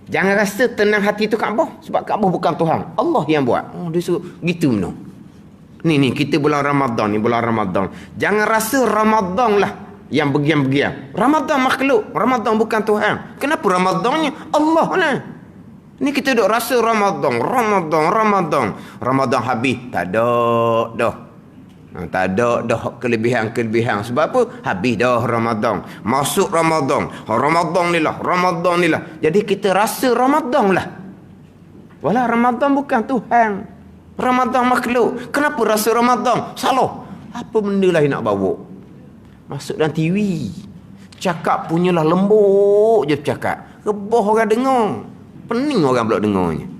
Jangan rasa tenang hati tu Kaabah, sebab Kaabah bukan Tuhan. Allah yang buat. Dia suruh gitu no. Ni kita bulan Ramadan ni, bulan Ramadan. Jangan rasa Ramadan lah yang begian-begian. Ramadan makhluk, Ramadan bukan Tuhan. Kenapa Ramadannya Allah lah? Ni kita duk rasa Ramadan habis, tak ada dah. Tak ada dah kelebihan. Sebab apa? Habis dah Ramadan. Masuk Ramadan ni lah. Jadi kita rasa Ramadan lah. Walau Ramadan bukan Tuhan. Ramadan makhluk. Kenapa rasa Ramadan? Salah. Apa benda lain nak bawa? Masuk dalam TV. Cakap punyalah lembut je bercakap. Rebah orang dengar. Pening orang pula dengarnya.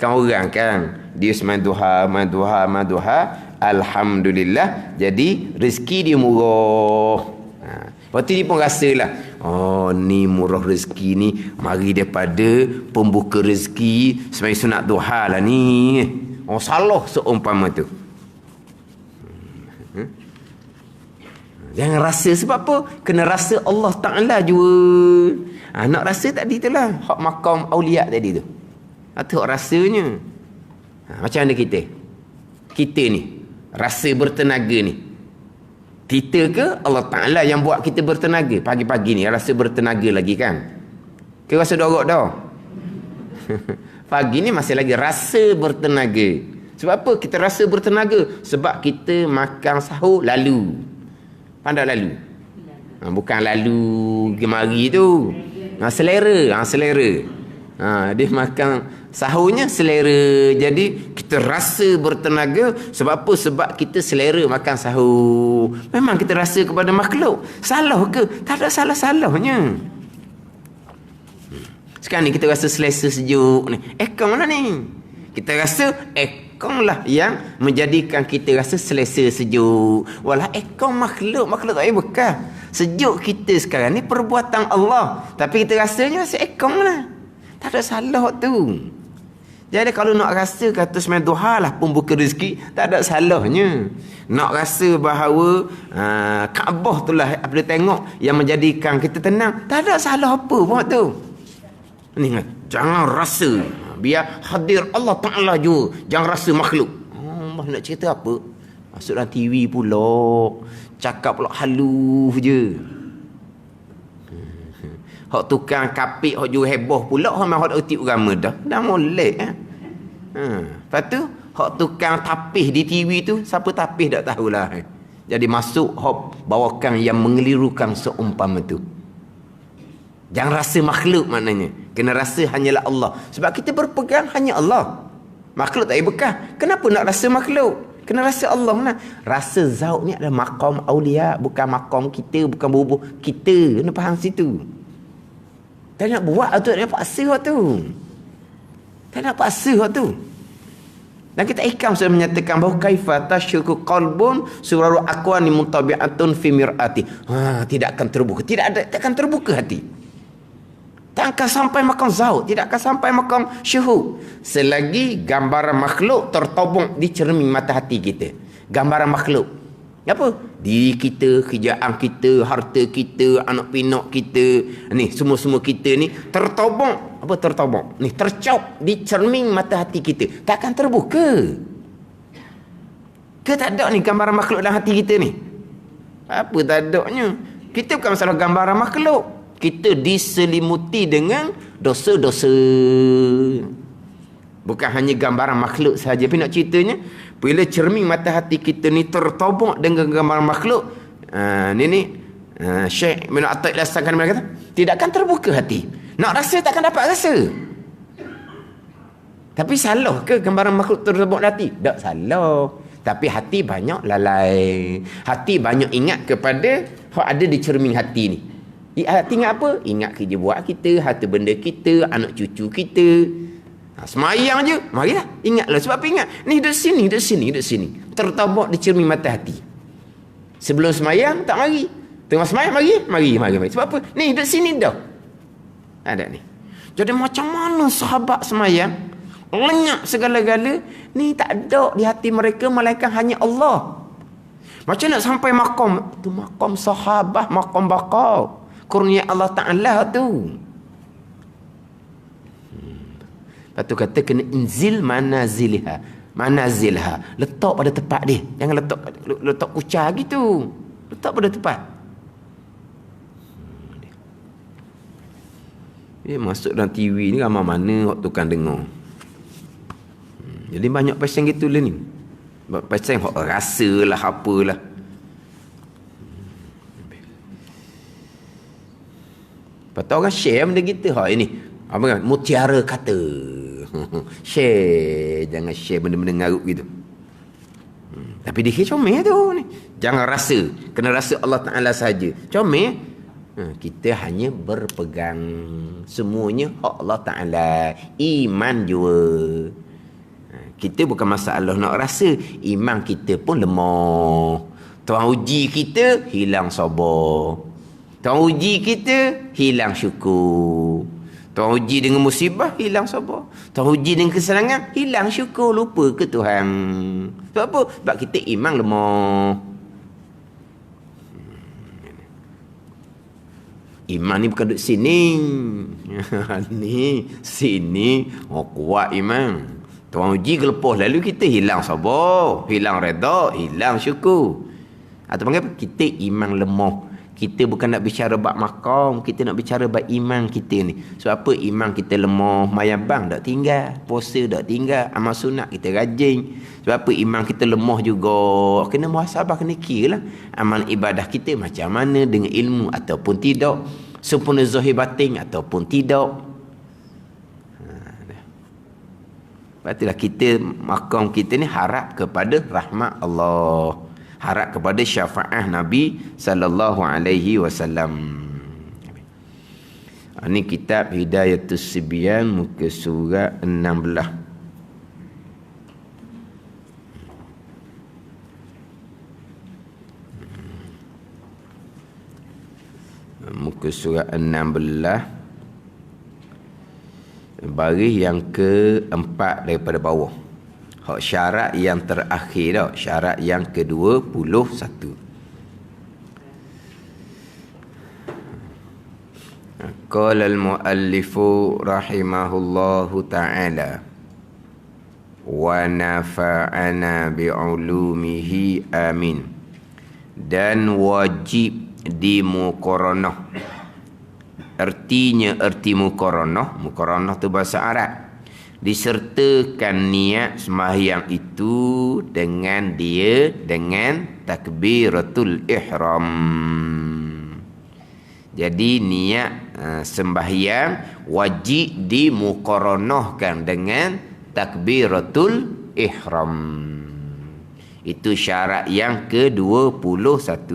Kan orang kan, dia semain duha. Alhamdulillah. Jadi rezeki dia murah. Lepas tu dia pun rasalah, oh ni murah rezeki ni, mari daripada pembuka rezeki semain sunat duha lah ni. Oh salah seumpama tu. Jangan rasa, sebab apa? Kena rasa Allah Ta'ala juga. Nak rasa tadi tu lah, hak makam awliya tadi tu. Itu hak rasanya. Macam mana kita? Kita ni, rasa bertenaga ni. Kita ke Allah Ta'ala yang buat kita bertenaga? Pagi-pagi ni rasa bertenaga lagi kan? Kita rasa dorok dah. Pagi ni masih lagi rasa bertenaga. Sebab apa kita rasa bertenaga? Sebab kita makan sahur lalu. Pandai lalu. Bukan lalu gemari tu. Selera. Dia makan sahurnya selera. Jadi kita rasa bertenaga. Sebab apa? Sebab kita selera makan sahur. Memang kita rasa kepada makhluk. Salah ke? Tak ada salah-salahnya. Sekarang ni kita rasa selesa sejuk ni. Ekong mana ni? Kita rasa ekong lah yang menjadikan kita rasa selesa sejuk. Walau ekong makhluk tak payah bekas. Sejuk kita sekarang ni perbuatan Allah. Tapi kita rasanya rasa ekong lah. Tak ada salah tu. Jadi kalau nak rasa kata semain duha lah pembuka rezeki, tak ada salahnya. Nak rasa bahawa Kaabah tu lah apabila tengok yang menjadikan kita tenang, tak ada salah apa buat tu. Ni jangan rasa, biar hadir Allah Ta'ala juga. Jangan rasa makhluk. Nak cerita apa? Masuk dalam TV pula, cakap pula halus je. Hak tukang kapik, hak jual heboh pula, hak mahu utik agama dah molek lepas tu hak tukang tapih di TV tu, siapa tapih tak tahulah. Jadi masuk hak bawakan yang mengelirukan seumpama tu. Jangan rasa makhluk maknanya. Kena rasa hanyalah Allah. Sebab kita berpegang hanya Allah. Makhluk tak bekas. Kenapa nak rasa makhluk? Kena rasa Allah mana. Rasa zauq ni adalah maqam aulia, bukan maqam kita, bukan bubuh kita. Kena faham situ. Tak nak buat tu, tak nak paksa tu. Tak nak paksa tu. Dan kita Hikam sudah menyatakan bahawa kaifa tasyuku qalbun suraru aqwani mutabi'atun fi mir'ati. Tidak akan terbuka. Tak akan terbuka hati. Tak akan sampai makam zauq, tidak akan sampai makam syuhud selagi gambaran makhluk tertobong di cermin mata hati kita. Gambaran makhluk. Apa? Diri kita, kerjaan kita, harta kita, anak pinak kita, ni semua-semua kita ni tertobong. Apa tertobong? Ni tercop di cermin mata hati kita. Tak akan terbuka. Ke tak ada ni gambaran makhluk dalam hati kita ni? Apa tak adanya? Kita bukan masalah gambaran makhluk. Kita diselimuti dengan dosa-dosa. Bukan hanya gambaran makhluk sahaja. Tapi nak ceritanya, bila cermin mata hati kita ni tertobok dengan gambaran makhluk, Syekh Ibn Athaillah As-Sakandari kata, tidak akan terbuka hati. Nak rasa tak akan dapat rasa. Tapi salah ke gambaran makhluk tertobok hati? Tak salah. Tapi hati banyak lalai. Hati banyak ingat kepada hak ada di cermin hati ni. Hati ingat apa? Ingat kerja buat kita, harta benda kita, anak cucu kita. Semayang je, marilah. Ingatlah. Sebab apa ingat? Ni duduk sini. Tertabak di cermin mata hati. Sebelum semayang, tak mari. Tengah semayang, mari. Sebab apa? Ni duduk sini dah. Ada ni. Jadi macam mana sahabat semayang? Lenyap segala-gala. Ni tak ada di hati mereka, melainkan hanya Allah. Macam nak sampai maqam? Itu maqam sahabat, maqam baqa. Kurnia Allah Ta'ala tu. Lepas tu kata kena inzil manazilha. Letak pada tempat dia. Jangan letak kucar gitu. Letak pada tempat. Masuk dalam TV ni ramai mana waktu kan dengar. Jadi banyak pasien gitu lah ni. Pasien rasa lah apalah. Lepas tu orang share benda kita. Ini apa kan? Mutiara kata. Share. Jangan share benda-benda ngarut gitu. Tapi dia comel tu ni. Jangan rasa. Kena rasa Allah Ta'ala saja. Comel. Kita hanya berpegang. Semuanya Allah Ta'ala. Iman jua. Kita bukan masalah nak rasa. Iman kita pun lemah. Tuan uji kita, hilang sabar. Tuan uji kita, hilang syukur. Tuan uji dengan musibah, hilang sabar. Tuan uji dengan kesenangan, hilang syukur. Lupa ke Tuhan? Sebab apa? Sebab kita iman lemah. Iman ni bukan duduk sini. Ni, sini. Kuat iman. Tuan uji gelepoh lalu kita hilang sabar. Hilang reda, hilang syukur. Atau panggil apa? Kita iman lemah. Kita bukan nak bicara bab maqam, kita nak bicara bab iman kita ni. Sebab apa? Iman kita lemah, mayabang tak tinggal, puasa tak tinggal, amal sunat kita rajin. Sebab apa? Iman kita lemah juga. Kena muhasabah, kena kira lah. Amal ibadah kita macam mana, dengan ilmu ataupun tidak, sempurna zahir batin ataupun tidak. Sebab itulah kita, maqam kita ni harap kepada rahmat Allah. Harap kepada syafaat Nabi sallallahu alaihi wasallam. Ini kitab Hidayatus Sibyan, muka surat 16. Muka surat 16. Baris yang keempat daripada bawah. Syarat yang terakhir dah. Syarat yang ke-21. Qala al-muallifu rahimahullahu ta'ala wa nafa'ana bi'ulumihi amin. Dan wajib dimuqaranah. Artinya erti muqaranah. Muqaranah tu bahasa Arab. Disertakan niat sembahyang itu dengan takbiratul ihram. Jadi niat sembahyang wajib dimuqaranahkan dengan takbiratul ihram. Itu syarat yang ke-21.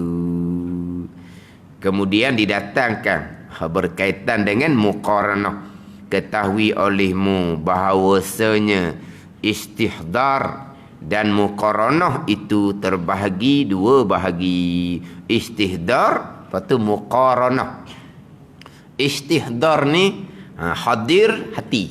Kemudian didatangkan berkaitan dengan muqaranah. Ketahui olehmu bahawasanya istihdar dan muqaranah itu terbahagi dua bahagi. Istihdar, lepas tu muqaranah. Istihdar ni hadir hati.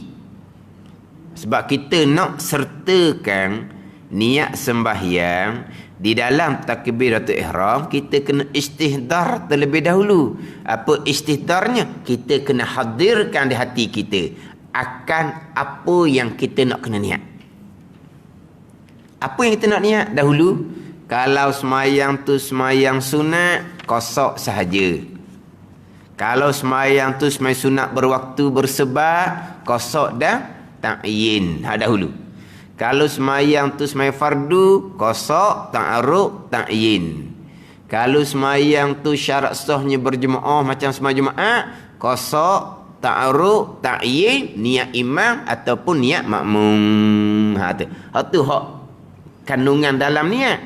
Sebab kita nak sertakan niat sembahyang di dalam takbiratul ihram, kita kena istihdar terlebih dahulu. Apa istihdarnya? Kita kena hadirkan di hati kita akan apa yang kita nak kena niat. Apa yang kita nak niat dahulu? Kalau semayang tu semayang sunat, kosok sahaja. Kalau semayang tu semayang sunat berwaktu bersebab, kosok dah ta'yin. Dahulu. Kalau semayang tu semayang fardu, kosok, ta'aruk, ta'yin. Kalau semayang tu syarat sahnya berjemaah macam semayang Jumaat, kosok, ta'aruk, ta'yin, niat imam ataupun niat makmum. Tu hak kandungan dalam niat.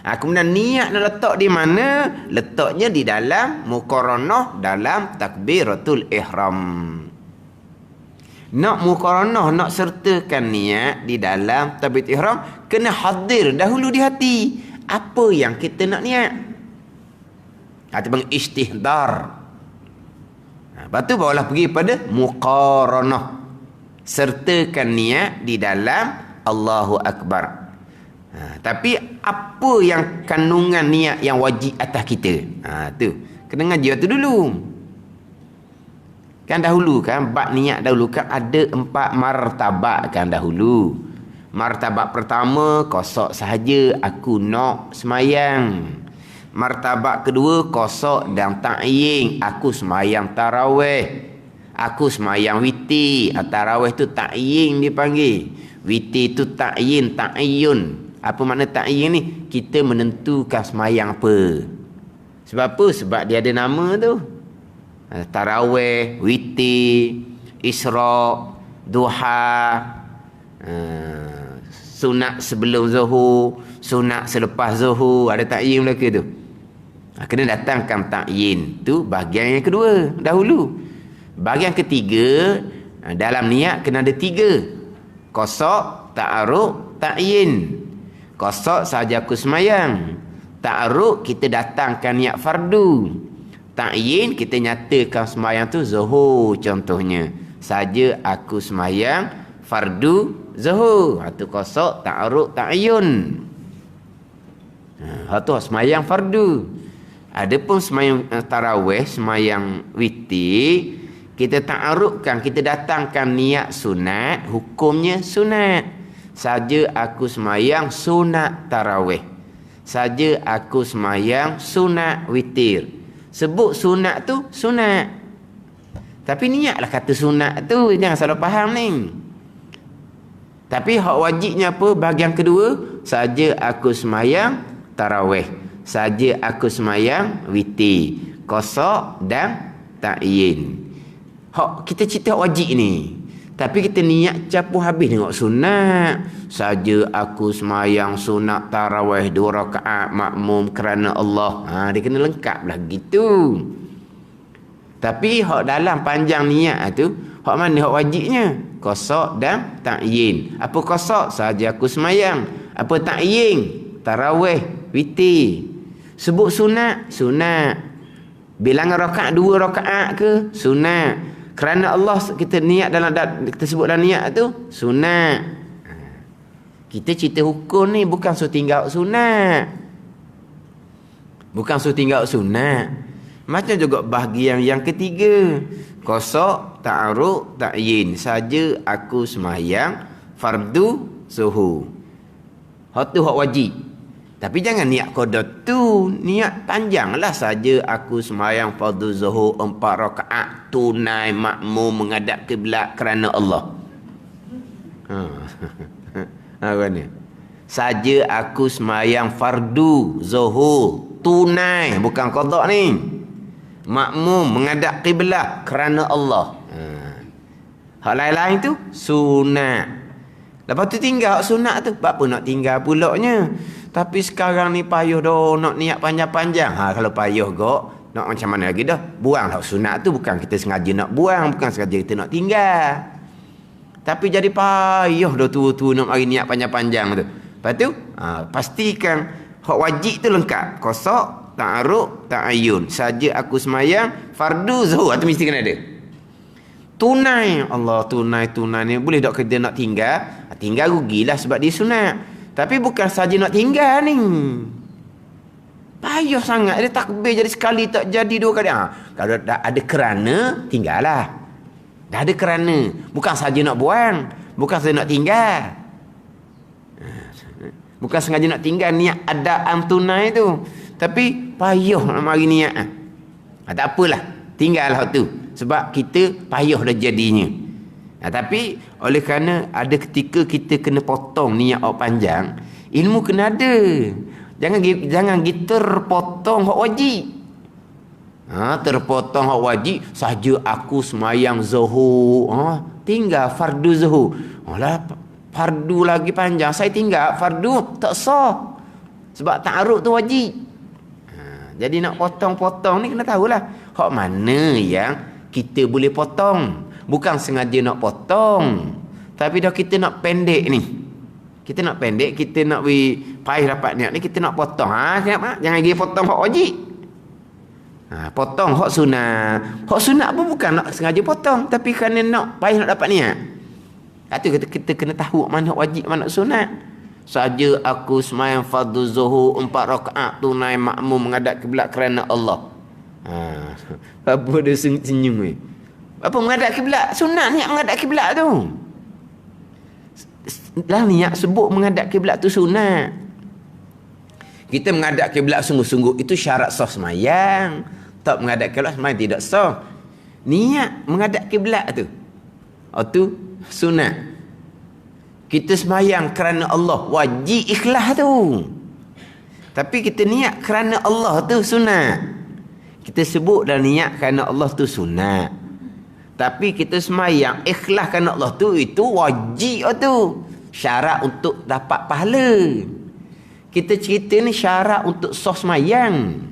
Kemudian niat nak letak di mana? Letaknya di dalam muqaranah dalam takbiratul ihram. Nak muqaranah, nak sertakan niat di dalam takbiratul ihram, kena hadir dahulu di hati apa yang kita nak niat. Ataupun istihdar. Lepas tu barulah pergi pada muqaranah. Sertakan niat di dalam Allahu Akbar. Tapi apa yang kandungan niat yang wajib atas kita? Tu kena ngaji waktu dulu. Kan dahulu kan bab niat dahulu kan ada 4 martabat kan dahulu. Martabat pertama, kosok sahaja aku nak semayang. Martabat kedua, kosok dan ta'yin, aku semayang tarawih. Aku semayang witir. Tarawih tu ta'yin dipanggil. Witir tu ta'yin, ta'yun. Apa makna ta'yin ni? Kita menentukan semayang apa. Sebab apa? Sebab dia ada nama tu. Tarawih, witir, isra', duha, sunat sebelum zuhur, sunat selepas zuhur. Ada ta'yin mereka tu. Kena datangkan ta'yin. Tu bahagian yang kedua dahulu. Bahagian ketiga, dalam niat kena ada 3. Kosok, ta'aruk, ta'yin. Kosok sahaja aku semayang. Ta'aruk kita datangkan niat fardu. Ta'yin kita nyatakan semayang tu zuhur contohnya. Saja aku semayang fardu zuhur. Tu kosok, ta'aruk, ta'yun. Tu semayang fardu. Adapun semayang tarawih, semayang witir, kita ta'arukkan, kita datangkan niat sunat, hukumnya sunat. Saja aku semayang sunat tarawih. Saja aku semayang sunat witir. Sebut sunat tu sunat. Tapi niatlah kata sunat tu, jangan salah faham ni. Tapi hak wajibnya apa? Bahagian kedua, saja aku semayang tarawih. Saja aku semayang witir. Kosok dan ta'yin. Hak kita cerita hak wajib ni. Tapi kita niat campur habis tengok sunat. Saja aku semayang sunat tarawih 2 rakaat makmum kerana Allah. Dia kena lengkap lah gitu. Tapi hak dalam panjang niat tu, hak mana hak wajibnya? Kosok dan ta'yin. Apa kosok? Saja aku semayang. Apa ta'yin? Tarawih, witir. Sebut sunat, sunat. Bilangan rakaat 2 rakaat ke? Sunat. Kerana Allah kita niat dalam kita sebut dalam niat tu sunat. Kita cerita hukum ni bukan suruh tinggal sunat. Bukan suruh tinggal sunat. Macam juga bahagian yang ketiga. Kosok, ta'aruk, ta'yin. Saja aku semayang fardu zuhur. Hak tu hak wajib. Tapi jangan niat qada tu. Niat panjanglah saja aku semayang fardu zuhur 4 rakaat tunai makmum menghadap kiblat kerana Allah. Apa ni? Saja aku semayang fardu zuhur tunai, bukan qada ni. Makmum menghadap kiblat kerana Allah. Hal lain-lain tu sunat. Lepas tu tinggal sunat tu. Apa nak tinggal pulaknya? Tapi sekarang ni payuh dah nak niat panjang-panjang. Kalau payuh gok, nak macam mana lagi dah? Buanglah sunat tu. Bukan kita sengaja nak buang. Bukan sengaja kita nak tinggal. Tapi jadi payuh dah tu nak mari niat panjang-panjang tu. Lepas tu, pastikan hak wajib tu lengkap. Qasar, ta'aruk, ta'ayun. Saja aku semayang, fardu zuhur. Itu mesti kena ada. Tunai. Allah, tunai ni. Boleh tak kita nak tinggal? Tinggal rugilah sebab dia sunat. Tapi bukan saja nak tinggal ni. Payah sangat. Dia takbir jadi sekali, tak jadi dua kali. Kalau dah ada kerana, tinggallah. Dah ada kerana. Bukan saja nak buang. Bukan saja nak tinggal. Bukan sengaja nak tinggal niat adaan tunai tu. Tapi payah nak mari niat. Tak apalah. Tinggallah tu. Sebab kita payah dah jadinya. Tapi oleh kerana ada ketika kita kena potong niat awak panjang, ilmu kena ada. Jangan kita terpotong hak wajib. Terpotong hak wajib saja aku semayang zuhur. Tinggal fardu zuhur. Fardu lagi panjang, saya tinggal fardu tak sah. Sebab ta'aruk tu wajib. Jadi nak potong-potong ni kena tahulah hak mana yang kita boleh potong. Bukan sengaja nak potong. Tapi dah kita nak pendek ni. Kita nak pendek, kita nak payah dapat niat ni, kita nak potong. Jangan pergi potong hak wajib. Potong hak sunat. Hak sunat pun bukan nak sengaja potong, tapi kerana nak payah nak dapat niat. Itu kita kena tahu mana wajib, mana sunat. Saja aku semayang fardu zuhur 4 rakaat tunai makmum menghadap kiblat kerana Allah. Apa dia senyum ni? Apa menghadap kiblat? Sunat niat menghadap kiblat tu. Lah niat sebut menghadap kiblat tu sunat. Kita menghadap kiblat sungguh-sungguh itu syarat sah semayang. Tak menghadap kiblat semayang tidak sah. Niat menghadap kiblat tu. Itu sunat. Kita semayang kerana Allah, wajib ikhlas tu. Tapi kita niat kerana Allah tu sunat. Kita sebut dah niat kerana Allah tu sunat. Tapi kita semayang ikhlas kerana Allah tu, itu wajib tu. Syarat untuk dapat pahala. Kita cerita ni syarat untuk sah semayang.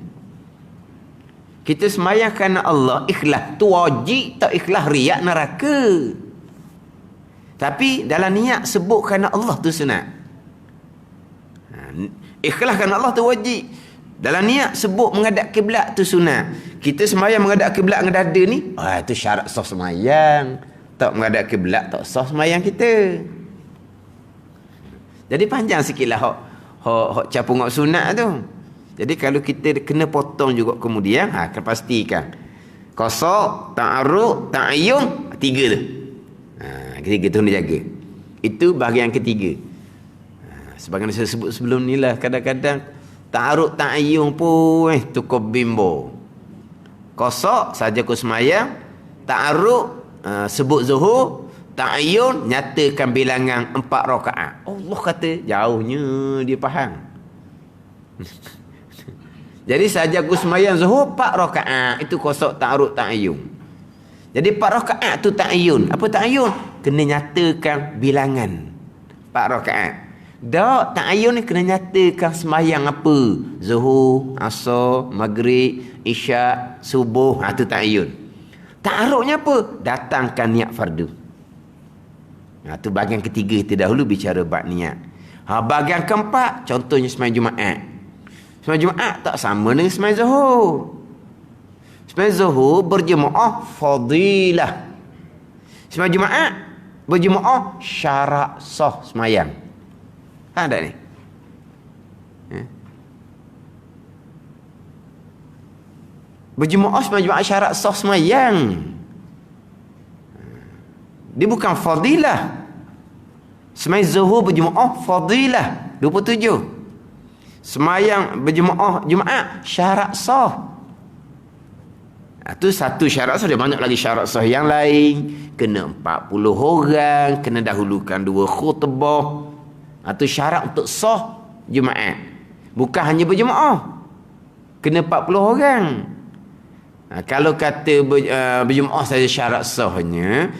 Kita semayang kerana Allah ikhlas tu wajib, tak ikhlas riak neraka. Tapi dalam niat sebut kerana Allah tu sunat. Ikhlas kerana Allah tu wajib. Dalam niat sebut menghadap kiblat tu sunat. Kita semayang menghadap kiblat dengan dada ni, itu syarat sah semayang. Tak menghadap kiblat tak sah semayang kita. Jadi panjang sikitlah hak capung hak sunat tu. Jadi kalau kita kena potong juga kemudian, kena pastikan qasar, ta'aruk, ta'ayun, 3 tu. Ketiga tu kena jaga. Itu bahagian ketiga. Sebagaimana saya sebut sebelum ni lah, kadang-kadang ta'aruk ta'ayun pun tukar bimbo. Qasar saja ku semayang, ta'aruk sebut zuhur, ta'ayun nyatakan bilangan 4 rakaat. Allah kata jauhnya dia faham. Jadi saja ku semayang zuhur 4 rakaat, itu qasar, ta'aruk, ta'ayun. Jadi 4 rakaat tu ta'ayun. Apa ta'ayun? Kena nyatakan bilangan 4 rakaat. Tak, ta'ayun ni kena nyatakan semayang apa? Zuhur, asar, maghrib, isyak, subuh. Itu ta'ayun. Ta'aruknya apa? Datangkan niat fardu. Itu bahagian ketiga kita dahulu bicara bab niat. Bahagian keempat, contohnya semayang Jumaat. Semayang Jumaat tak sama dengan semayang zuhur. Semayang zuhur berjemaah fadilah. Semayang Jumaat berjemaah syarat sah semayang. Ada ni? Berjemaah semayang Jumaat syarat sah semayang. Dia bukan fadilah. Semayang zuhur berjemaah fadilah 27. Semayang berjemaah Jumaat syarat sah. Itu satu syarat sah. Dia banyak lagi syarat sah yang lain. Kena 40 orang. Kena dahulukan 2 khutbah. Itu syarat untuk sah Jumaat. Bukan hanya berjemaah. Kena 40 orang. Kalau kata berjemaah saja syarat sahnya,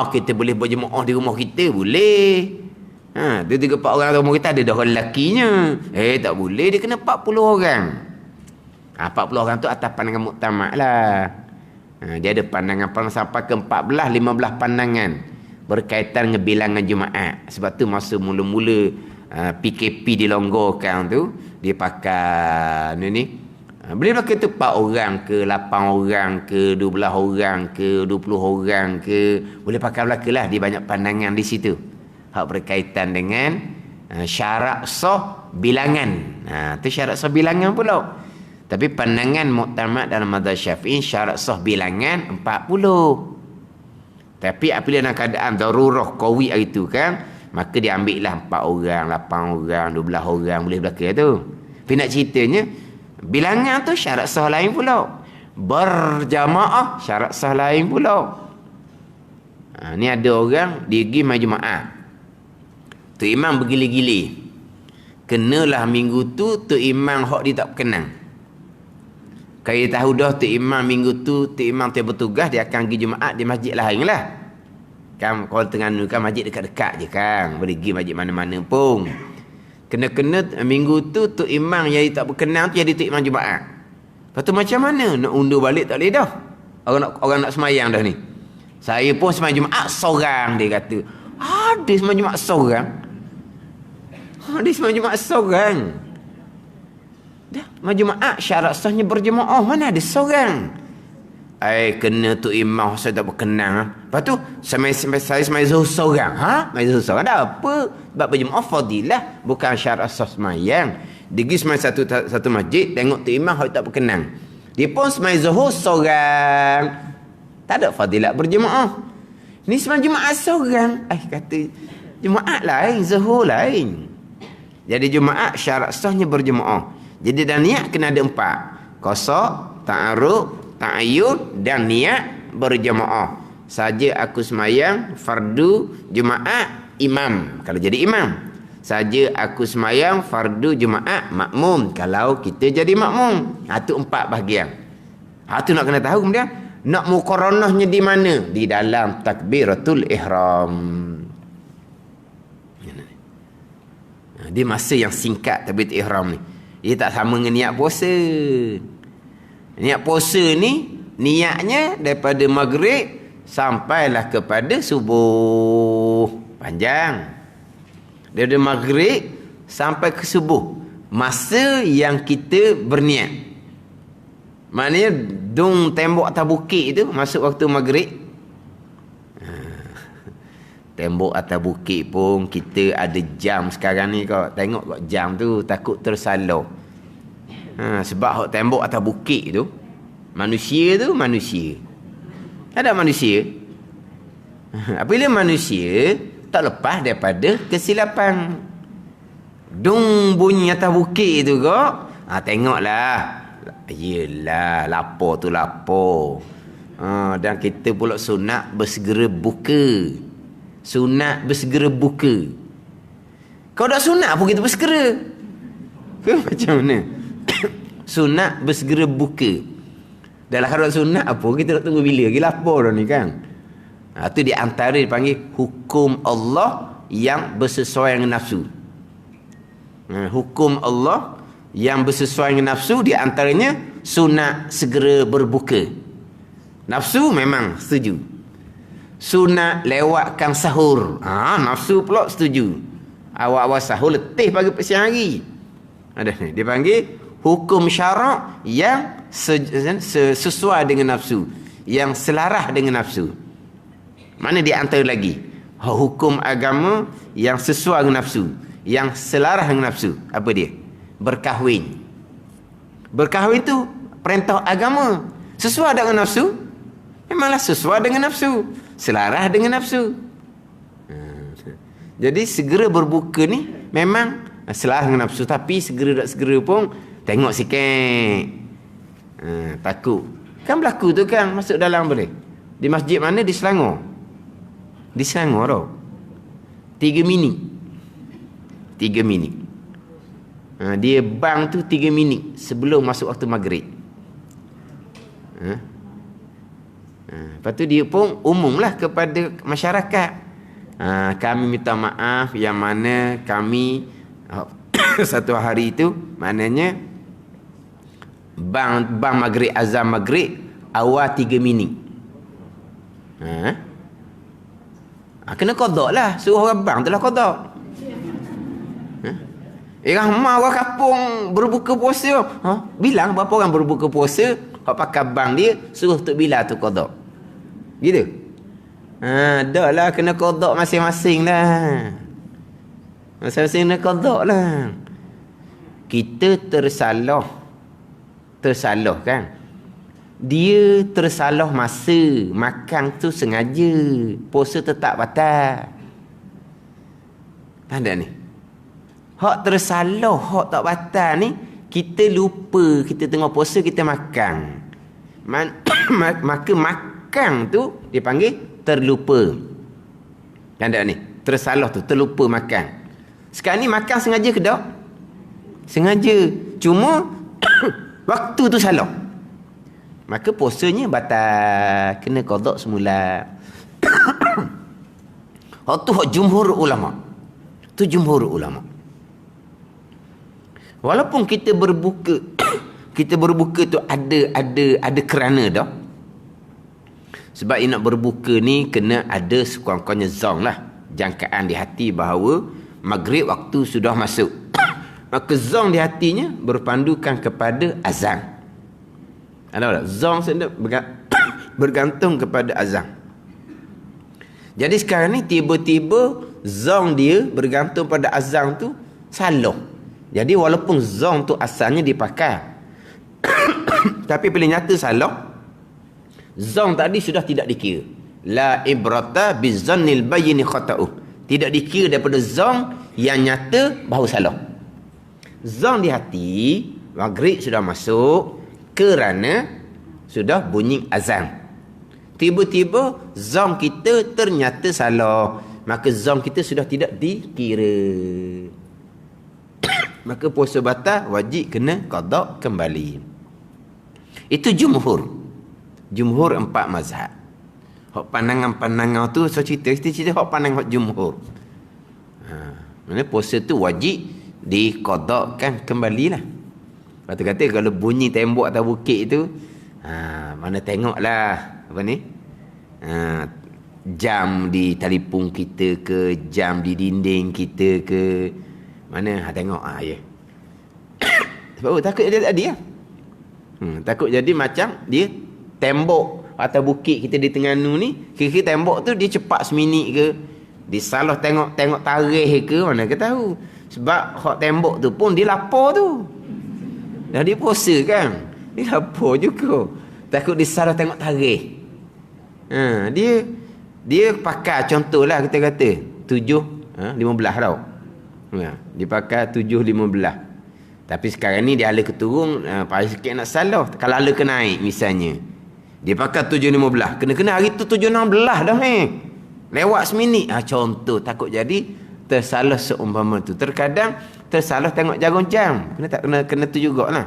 kita boleh berjemaah di rumah kita, boleh. Dia 3-4 orang rumah kita ada dah orang lelakinya. Tak boleh, dia kena 40 orang. 40 orang tu atas pandangan muktamad lah. Dia ada pandangan sampai ke 14-15 pandangan berkaitan dengan bilangan Jumaat. Sebab tu masa mula-mula PKP dilonggarkan tu, dia pakai ni. Boleh pakai tu 4 orang ke, 8 orang ke, 12 orang ke, 20 orang ke. Boleh pakai belaka lah. Dia banyak pandangan di situ. Hak berkaitan dengan syarat sah bilangan. Tu syarat sah bilangan pula. Tapi pandangan muktamad dalam mazhab Syafi'i syarat sah bilangan 40. Tapi apabila dalam keadaan darurah qawi itu kan, maka dia ambil lah 4 orang, 8 orang, 12 orang boleh belaka tu. Tapi nak ceritanya bilangan tu syarat sah lain pula. Berjamaah syarat sah lain pula. Ni ada orang dia pergi mai Jumaat. Tu imam bergili-gili. Kenalah minggu tu imam hak dia tak berkenan. Kalau dia tahu dah tu imam minggu tu imam dia bertugas, dia akan pergi Jumaat di masjid lain lah. Kan kalau Terengganu kan masjid dekat-dekat je kan. Boleh pergi masjid mana-mana pun. Kena-kena minggu tu imam yang tak berkenan tu jadi tu imam Jumaat. Lepas tu macam mana? Nak undur balik tak boleh dah. Orang nak semayang dah ni. Saya pun semayang Jumaat seorang, dia kata. Ada semayang Jumaat seorang? Ada semayang Jumaat seorang? Dah, semayang Jumaat syarat sahnya berjemaah. Mana ada seorang? Kena tu imam saya tak berkenan. Lepas tu saya semayang zuhur seorang. Semayang zuhur seorang dah apa? Sebab berjemaah fadilah, bukan syarat sah semayang. Dia pergi semayang satu masjid, tengok tu imam saya tak berkenan. Dia pun semayang zuhur seorang. Tak ada fadilat berjemaah. Ni semayang Jumaat seorang. Kata Jumaat lain, zuhur lain. Jadi Jumaat syarat sahnya berjemaah. Jadi dan niat kena ada 4. Qasa, ta'arud, ta'ayyud dan niat berjemaah. Saja aku semayang fardu Jumaat imam kalau jadi imam. Saja aku semayang fardu Jumaat makmum kalau kita jadi makmum. Itu 4 bahagian. Tu nak kena tahu kemudian. Nak muqaranahnya di mana? Di dalam takbiratul ihram. Dia masa yang singkat takbiratul ihram ni. Dia tak sama dengan niat puasa. Niat puasa ni niatnya daripada maghrib sampailah kepada subuh. Panjang. Daripada maghrib sampai ke subuh. Masa yang kita berniat. Maknanya dung tembok atas bukit tu masuk waktu maghrib. Tembok atas bukit pun kita ada jam sekarang ni kau tengok kau jam tu takut tersalah. Sebab hak tembok atas bukit tu manusia. Ada manusia. Apabila manusia tak lepas daripada kesilapan. Dung bunyi atas bukit tu kau tengoklah. Yelah, lapar tu lapar. Dan kita pula sunat bersegera buka. Sunat bersegera buka. Kau dah sunat pun kita bersegera. Macam mana? Sunat bersegera buka. Dalam harat sunat apa? Kita nak tunggu bila? Lagi lapar dah ni kan. Itu di antara dipanggil hukum Allah yang bersesuaian dengan nafsu. Hukum Allah yang bersesuaian dengan nafsu di antaranya sunat segera berbuka. Nafsu memang setuju. Sunat lewatkan sahur. Nafsu pula setuju. Awal-awal sahur letih pagi siang hari. Ada ni dia panggil hukum syarak yang sesuai dengan nafsu, yang selarah dengan nafsu. Mana di antara lagi hukum agama yang sesuai dengan nafsu, yang selarah dengan nafsu. Apa dia? Berkahwin. Berkahwin tu perintah agama. Sesuai dengan nafsu? Memanglah sesuai dengan nafsu. Selarah dengan nafsu. Jadi segera berbuka ni memang selarah dengan nafsu. Tapi segera tak segera pun tengok sikit. Takut. Kan berlaku tu kan masuk dalam boleh. Di masjid mana? Di Selangor. Di Selangor tau. 3 minit. 3 minit. Dia bang tu 3 minit sebelum masuk waktu maghrib. Lepas tu dia pun umumlah kepada masyarakat. Kami minta maaf yang mana kami satu hari itu maknanya bang maghrib, azan maghrib awal 3 minit. Kena qada lah, suruh orang bang tu lah qada. Ramai orang kampung berbuka puasa. Bilang berapa orang berbuka puasa, hak pakai bang dia suruh Tok Bilal tu qada. Gitu. Dah lah kena qada masing-masing lah. Masing-masing kena qada lah. Kita tersalah kan. Dia tersalah masa makan tu sengaja, puasa tetap batal. Tanda ni. Hak tersalah, hak tak batal ni, kita lupa kita tengah puasa kita makan. Maka makan tu dipanggil terlupa. Tanda ni, tersalah tu, terlupa makan. Sekarang ni makan sengaja ke tak? Sengaja. Cuma waktu tu salah. Maka puasanya batal, kena qada semula. Hak tu hak jumhur ulama. Tu jumhur ulama. Walaupun kita berbuka tu ada kerana dah. Sebab nak berbuka ni kena ada sekurang-kurangnya zong lah, jangkaan di hati bahawa maghrib waktu sudah masuk. Maka zong di hatinya berpandukan kepada azan. Ada tak? Zong bergantung kepada azan. Jadi sekarang ni tiba-tiba zong dia bergantung pada azan tu salah. Jadi walaupun zong tu asalnya dipakai, tapi bila nyata salah, zong tadi sudah tidak dikira. La ibrata bizannil bayyin khata'u. Tidak dikira daripada zong yang nyata bahawa salah. Zong di hati, maghrib sudah masuk kerana sudah bunyi azan. Tiba-tiba zong kita ternyata salah, maka zong kita sudah tidak dikira. Maka puasa batal, wajib kena qada kembali. Itu jumhur 4 mazhab. Hak pandangan-pandangan tu saya cerita hak pandangan hak jumhur. Maksudnya puasa tu wajib diqadakan kembalilah. Lepas tu kata kalau bunyi tembok atau bukit tu, mana tengoklah apa ni, jam di telefon kita ke, jam di dinding kita ke, mana tengok ya. Sebab takut dia tadi lah. Takut jadi macam dia tembok atau bukit kita di Terengganu ni, kira-kira tembok tu dia cepat seminit ke, dia salah tengok tarikh ke, mana ke tahu. Sebab hak tembok tu pun dia lapar tu. Dah dia puasa kan, dia lapar juga. Takut dia salah tengok tarikh. Dia pakai contohlah kita kata 7:15 tau. Dia pakai 7:15. Tapi sekarang ni dia ala keturun, paling sikit nak salah. Kalau ala ke naik misalnya, dia pakai 7:15. Kena-kena hari tu 7:16 dah lewat seminit. Contoh, takut jadi tersalah seumpama tu. Terkadang tersalah tengok jarum jam. Kena tu jugalah.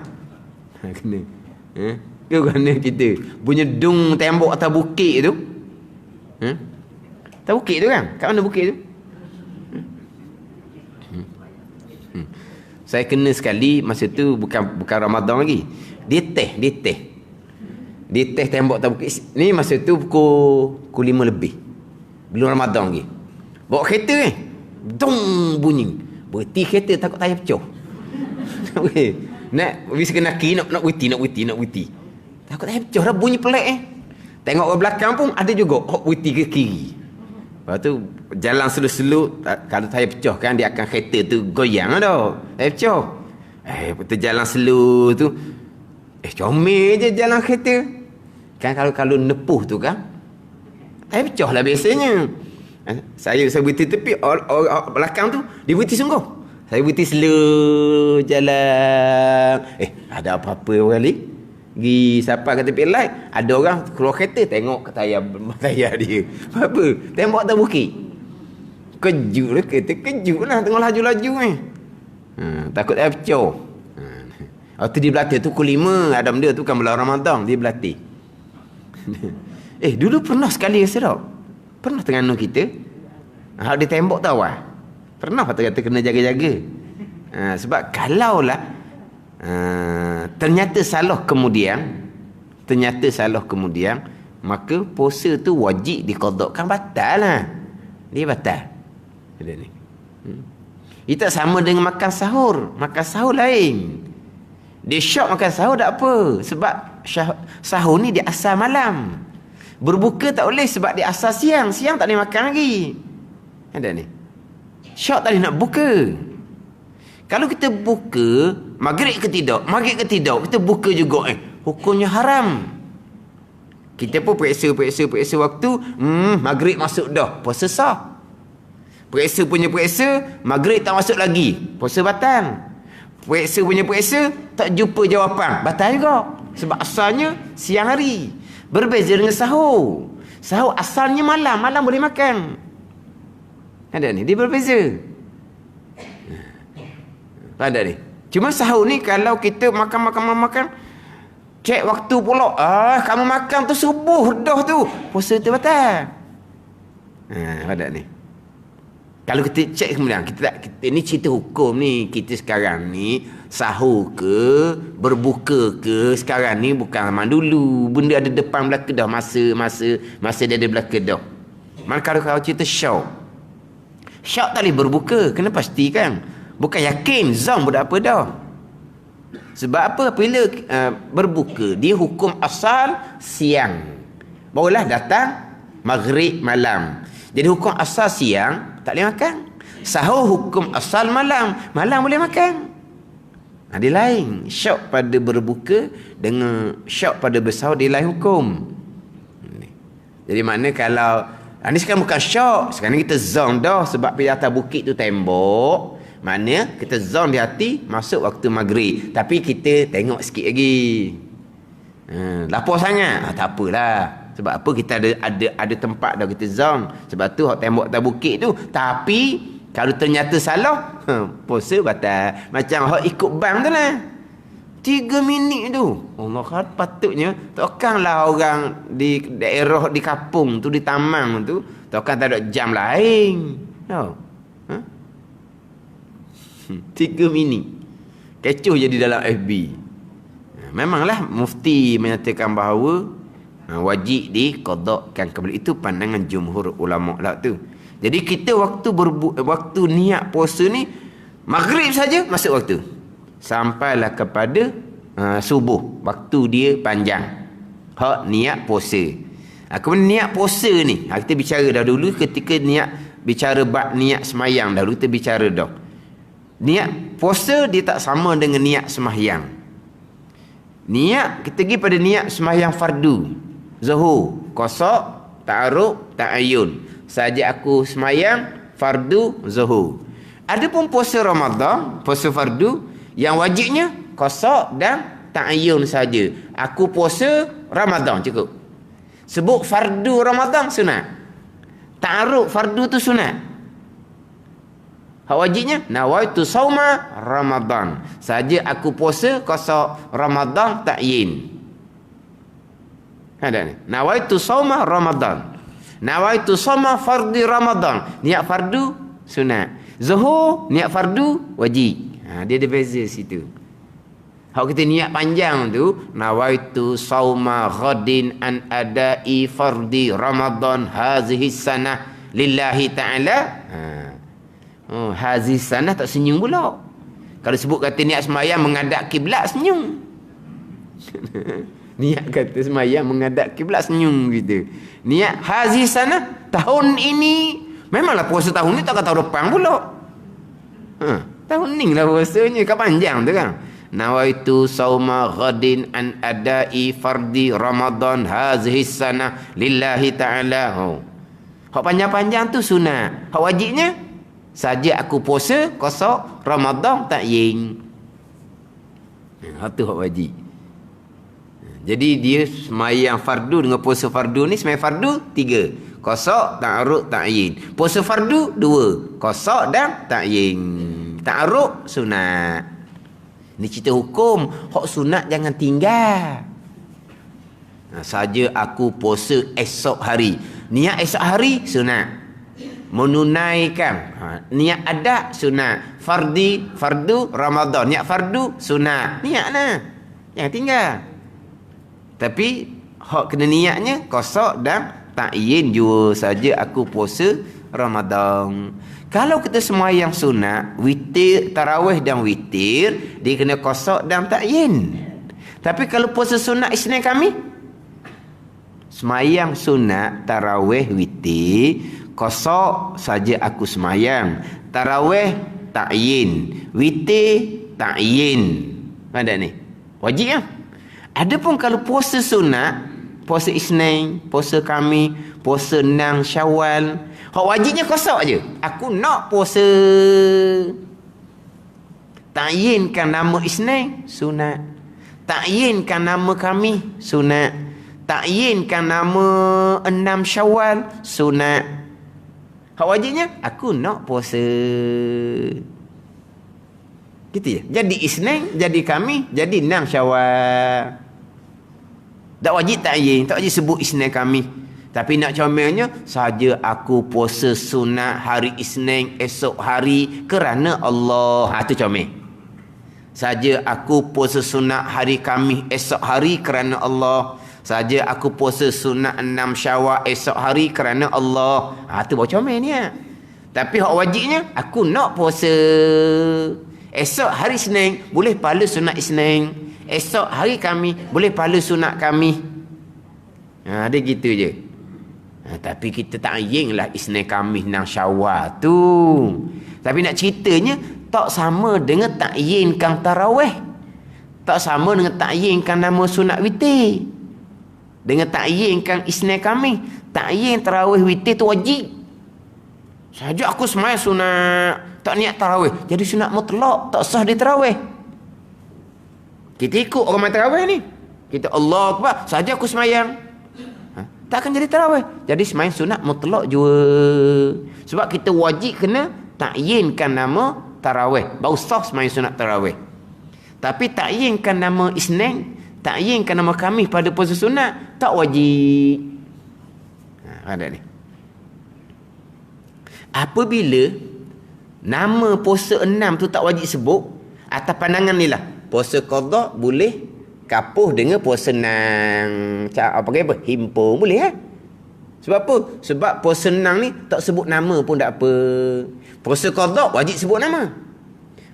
Kena. Ke mana kita punya dung tembok atas bukit tu. Atas bukit tu kan? Kat mana bukit tu? Saya kena sekali masa tu bukan Ramadan lagi. Dia teh tembok atas bukit. Ni masa tu pukul 5 lebih. Belum Ramadan lagi. Bawa kereta dong bunyi. Berhenti kereta takut tayar pecah. Nak bisa kena kiri nak berhenti. Takut tayar pecah dah bunyi pelik Tengok ke belakang pun ada juga berhenti ke kiri. Lepas tu jalan slow-slow, kalau tayar pecah kan dia akan kereta tu goyang dah. Tayar pecah. Betul jalan slow tu. Comel je jalan kereta. Kan kalau nepuh tu kan, tayar pecah lah biasanya. Saya berhenti tepi, orang belakang tu dia berhenti sungguh. Saya berhenti slow jalan. Ada apa-apa orang ni? Pergi siapa kat tepi light, ada orang keluar kereta tengok ke tayar dia. Apa? Tembok atas bukit. Kejut lah kereta, kejut lah tengok laju-laju takut dia pecah. Waktu dia berlatih tu pukul 5, ada benda tu kan bulan Ramadan, dia berlatih. Dulu pernah sekali rasa tak? Pernah Terengganu kita Hak di tembok tu awal. Pernah kata kena jaga-jaga. Sebab kalaulah ternyata salah kemudian, maka puasa tu wajib diqadakkan, batal lah. Dia batal. Ada ni. Ia tak sama dengan makan sahur. Makan sahur lain. Dia syok makan sahur tak apa. Sebab sahur ni dia asal malam. Berbuka tak boleh sebab dia asal siang. Siang tak boleh makan lagi. Ada ni. Syok tak boleh nak buka. Kalau kita buka, maghrib ke tidak, kita buka juga. Hukumnya haram. Kita pun periksa waktu. Maghrib masuk dah. Puasa sah. Periksa, maghrib tak masuk lagi, puasa batal. Periksa, tak jumpa jawapan, batal juga. Sebab asalnya siang hari. Berbeza dengan sahur. Sahur asalnya malam boleh makan. Ada ni, dia berbeza. Ada ni. Cuma sahur ni kalau kita makan, cek waktu pula. Kamu makan tu subuh dah tu, puasa tu batal. Ada ni. Kalau kita cek kemudian, kita ni cerita hukum ni. Kita sekarang ni sahur ke, berbuka ke, sekarang ni bukan zaman dulu. Benda ada depan belaka dah, masa dia ada belaka dah. Mana kalau cerita syok tak boleh berbuka, kena pastikan. Bukan yakin, zam pun tak apa dah. Sebab apa? Bila berbuka, dia hukum asal siang, barulah datang maghrib malam. Jadi hukum asal siang tak boleh makan. Sahur hukum asal malam boleh makan. Dia lain. Syok pada berbuka dengan syok pada bersahur, dia lain hukum. Jadi makna kalau ini sekarang bukan syok, sekarang kita zon dah. Sebab pergi atas bukit tu tembok, makna kita zon di hati masuk waktu maghrib. Tapi kita tengok sikit lagi. Lapar sangat, tak apalah. Sebab apa? Kita ada tempat dah kita zon. Sebab tu hak tembok atas bukit tu. Tapi kalau ternyata salah, puasa batal. Macam hak ikut bank tu lah, 3 minit tu. Allah, patutnya takkanlah orang di daerah, di kampung tu, di Tamang tu, takkan tak ada jam lain. 3 minit. Kecoh jadi dalam FB. Memanglah mufti menyatakan bahawa wajib diqadakkan kembali. Itu pandangan jumhur ulama lah tu. Jadi kita waktu niat puasa ni maghrib saja masuk waktu, sampailah kepada subuh, waktu dia panjang. Hak niat puasa. Kemudian niat puasa ni, kita bicara dah dulu ketika bicara bab niat semayang dahulu, kita bicara dah. Niat puasa dia tak sama dengan niat sembahyang. Niat, kita pergi pada niat sembahyang fardu, zuhur, qasar, ta'aruf, ta'ayyun. Saja aku sembahyang fardu zuhur. Adapun puasa Ramadan, puasa fardu, yang wajibnya qasar dan ta'ayyun saja. Aku puasa Ramadan cukup. Sebut fardu Ramadan sunat. Ta'aruf fardu tu sunat. Hak wajibnya nawaitu sauma Ramadan. Saja aku puasa qasar Ramadan ta'yin. Ada ni. Nawaitu sauma Ramadan. Nawaitu sauma fardi Ramadan. Niat fardu sunat. Zuhur niat fardu wajib. Dia ada beza situ. Hak kita niat panjang tu, nawaitu sauma ghadin an adai fardi Ramadan hazihi sanah lillahi ta'ala. Hazihi sanah tak senyum pula. Kalau sebut kata niat sembahyang menghadap kiblat, senyum. Niat kata sembahyang menghadap kiblat, senyum gitu. Niat hazihi sanah, tahun ini memanglah puasa tahun ni, takkan tahun depan pula. Tahun ni lah puasanya, kan panjang tu kan. Nawaitu sauma ghadin an adai fardi Ramadan hazihi sanah lillahi ta'ala. Hak panjang-panjang tu sunat. Hak wajibnya saja aku puasa qasar Ramadan ta'yin. Hak tu hak wajib. Jadi dia sembahyang fardu dengan puasa fardu ni, sembahyang fardu 3, qasar, ta'aruf, ta'yin. Puasa fardu 2, qasar dan ta'yin. Ta'aruf sunat. Ni cerita hukum. Hak sunat jangan tinggal. Saja aku puasa esok hari. Niat esok hari sunat. menunaikan. Niat ada sunat. Fardu Ramadan. Niat fardu sunat. Niat lah. Jangan tinggal. Tapi hak kena niatnya qasa dan ta'yin jua saja aku puasa Ramadan. Kalau kita sembahyang sunat, witir, tarawih dan witir, dia kena qasa dan ta'yin. Tapi kalau puasa sunat Isnin kami, semayang sunat, tarawih, witir, qasa saja aku semayang. Tarawih, ta'yin. Witir, ta'yin. Ada ni? Wajib ya? Adapun kalau puasa sunat, puasa Isnin, puasa kami, puasa 6 Syawal, hak wajibnya qasa aja. Aku nak puasa. Ta'yinkan nama Isnin, sunat. Ta'yinkan nama kami, sunat. Ta'yinkan nama 6 Syawal, sunat. Hak wajibnya aku nak puasa. Gitu ya. Jadi Isnin, jadi kami, jadi 6 Syawal. Tak wajib ta'yin, tak wajib sebut Isnin kami. Tapi nak comelnya, saja aku puasa sunat hari Isnin esok hari kerana Allah. Itu comel. Saja aku puasa sunat hari Khamis esok hari kerana Allah. Saja aku puasa sunat 6 Syawal esok hari kerana Allah. Itu baru comel ni. Tapi hak wajibnya, aku nak puasa esok hari Isnin, boleh pahala sunat Isnin. Esok hari kami, boleh pahala sunat kami. Dia gitu je. Tapi kita ta'yin lah Isnin Khamis 6 Syawal tu. Tapi nak ceritanya, tak sama dengan ta'yinkan tarawih. Tak sama dengan ta'yinkan nama sunat witir. Dengan ta'yinkan Isnin Khamis, ta'yin tarawih witir tu wajib. Saja aku semayang sunat, tak niat tarawih, jadi sunat mutlak, tak sah di tarawih. Kita ikut orang main tarawih ni. Kita Allah Akbar, saja aku semayang. Tak akan jadi tarawih. Jadi semayang sunat mutlak jua. Sebab kita wajib kena ta'yinkan nama tarawih. Baru sah semayang sunat tarawih. Tapi ta'yinkan nama Isnin, ta'yinkan nama kami pada puasa sunat, tak wajib. Ada ni. Apabila nama puasa 6 tu tak wajib sebut, atas pandangan ni lah, puasa qada boleh kapuh dengan puasa nang apa himpun boleh kan? Sebab apa? Sebab puasa nang ni tak sebut nama pun tak apa. Puasa qada wajib sebut nama.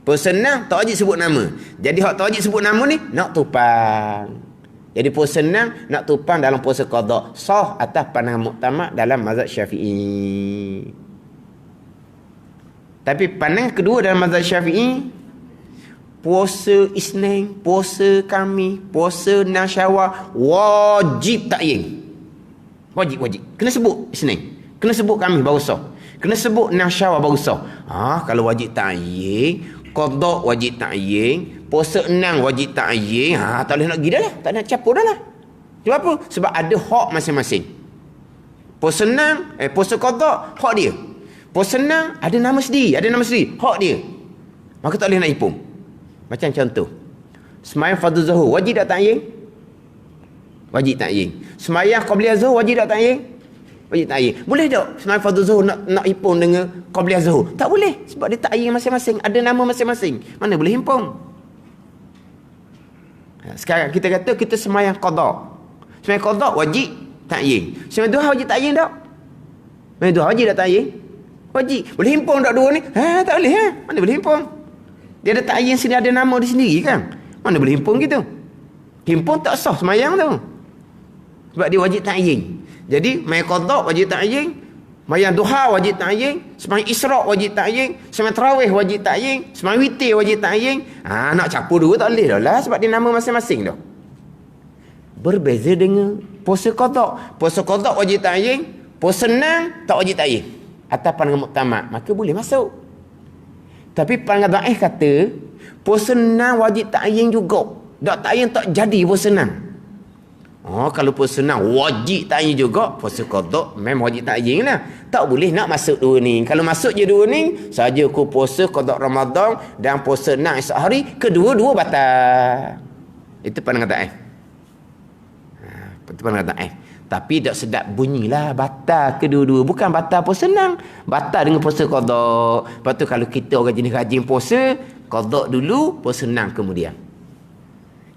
Puasa nang tak wajib sebut nama. Jadi hak tak wajib sebut nama ni nak tupang. Jadi puasa nang nak tupang dalam puasa qada sah atas pandangan muktamad dalam mazhab Syafi'i. Tapi pandangan kedua dalam mazhab Syafi'i, puasa Isnin, puasa Khamis, puasa 6 Syawal wajib ta'yin. Wajib. Kena sebut Isnin, kena sebut Khamis baru sah. Kena sebut 6 Syawal baru sah. Kalau wajib ta'yin, qada wajib ta'yin, puasa 6 wajib ta'yin, tak boleh nak pergi dah lah, tak nak campur dah lah. Sebab apa? Sebab ada hak masing-masing. Puasa 6, puasa qada hak dia. Puasa 6 ada nama sendiri, hak dia. Maka tak boleh nak ipung. Macam contoh, semayang fardu zuhur wajib tak ta'yin? Wajib ta'yin. Semayang qabliyah zuhur wajib tak ta'yin? Wajib ta'yin. Boleh tak semayang fardu zuhur nak ipung dengan qabliyah zuhur? Tak boleh, sebab dia ta'yin masing-masing, ada nama masing-masing. Mana boleh himpun? Sekarang kita kata kita semayang qada. Semayang qada wajib ta'yin. Semayang duha wajib ta'yin tak? Semayang duha wajib tak ta'yin? Wajib. Boleh himpun tak dua ni? Tak boleh. Mana boleh himpun? Dia ada ta'yin sendiri, ada nama dia sendiri kan? Mana boleh himpun gitu? Himpun tak sah semayang tu. Sebab dia wajib ta'yin. Jadi, semayang qada wajib ta'yin, semayang duha wajib ta'yin, semayang isra' wajib ta'yin, semayang tarawih wajib ta'yin, semayang witir wajib ta'yin. Nak campur dua tak boleh dah lah, sebab dia nama masing-masing dah. Berbeza dengan puasa qada. Puasa qada wajib ta'yin, puasa 6 tak wajib ta'yin. Atas pandangan muktamad, maka boleh masuk. Tapi pandangan dhaif kata puasa 6 wajib ta'yin juga. Tak ta'yin tak jadi puasa 6. Kalau puasa 6 wajib ta'yin juga, puasa qada memang wajib ta'yin lah. Tak boleh nak masuk dua ni. Kalau masuk je dua ni, saja aku puasa qada Ramadan dan puasa 6 esok hari, kedua-dua batal. Itu pandangan dhaif. Itu pandangan dhaif. Tapi tak sedap bunyilah batal kedua-dua. Bukan batal puasa senang. Batal dengan puasa qada. Lepas tu kalau kita orang jenis rajin puasa, qada dulu, puasa senang kemudian.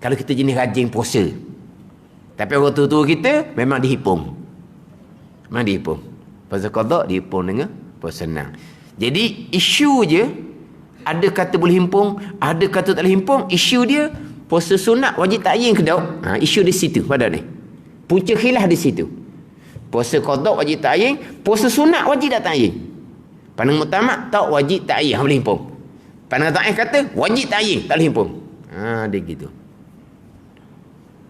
Kalau kita jenis rajin puasa. Tapi orang tua-tua kita memang dihipung. Memang dihipung. Puasa qada dihipung dengan puasa senang. Jadi isu je, ada kata boleh himpung, ada kata tak boleh himpung. Isu dia puasa sunat wajib ta'yin ke tak? Isu di situ pada ni. Punca khilaf di situ. Puasa qada wajib ta'yin, puasa sunat wajib tak ta'yin. Pandangan muktamad tak wajib ta'yin, boleh himpung. Pandangan ta'yin kata wajib ta'yin, tak boleh himpung. Dia gitu.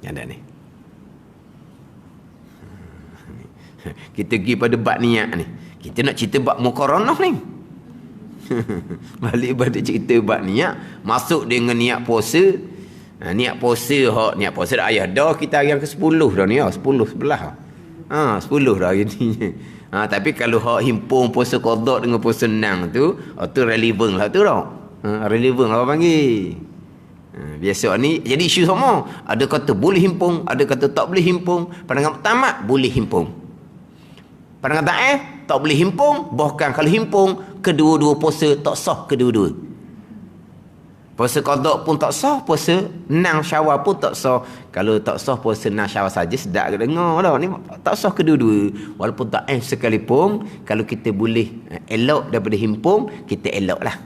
Ada ni. Kita pergi pada bab niat ni. Kita nak cerita bab muqaranah ni. Balik pada cerita bab niat, masuk dengan niat puasa. Niat puasa dah ayah dah kita hari yang ke-10 dah ni, 10 sebelah. 10 dah hari ni. Tapi kalau hak himpun puasa qada dengan puasa senang tu, tu relevan lah tu dah. Relevan lah orang panggil. Biasa ni jadi isu sama. Ada kata boleh himpun, ada kata tak boleh himpun. Pandangan pertama boleh himpun. Pandangan tak boleh himpun, bahkan kalau himpun kedua-dua puasa tak sah kedua-dua. Puasa qada pun tak sah, puasa nang Syawal pun tak sah. Kalau tak sah puasa nang Syawal saja sedap ke dengar dah. Ni tak sah kedua-dua. Walaupun tak sekalipun, kalau kita boleh elok daripada himpun, kita eloklah.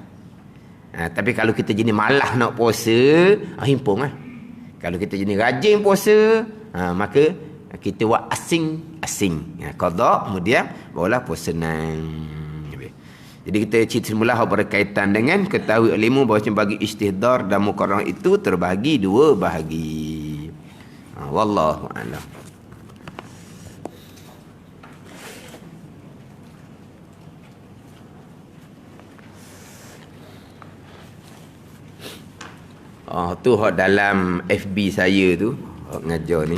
Tapi kalau kita jenis malah nak puasa, himpun lah. Kalau kita jenis rajin puasa, maka kita buat asing-asing. Qada kemudian barulah puasa nang. Jadi kita cerita semula berkaitan dengan ketahui ilmu bahawa bagi istihdar dan muqarrarah itu terbahagi dua bahagi. Wallahu a'lam. Tu hak dalam FB saya tu, hak ngajar ni.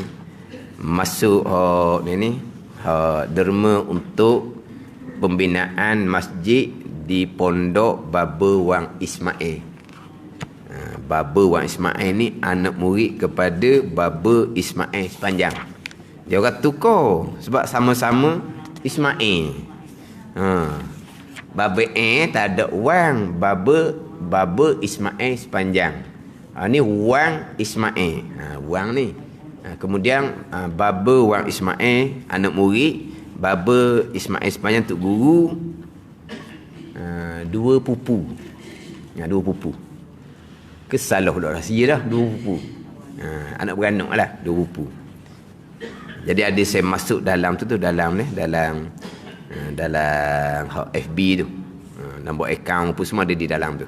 Masuk hak ni hak derma untuk pembinaan masjid di Pondok Baba Wang Ismail. Baba Wang Ismail ni anak murid kepada Baba Ismail Sepanjang. Dia orang tukar sebab sama-sama Ismail. Baba tak ada Wang, Baba Ismail Sepanjang. Ni Wang Ismail. Wang ni. Kemudian Baba Wang Ismail anak murid Baba Ismail Sepanjang Tok Guru, dua pupu. Dua pupu. Kesalah pula rahsia dah, dua pupu. Anak beranak lah, dua pupu. Jadi ada saya masuk dalam tu dalam FB tu. Nombor akaun pun semua ada di dalam tu.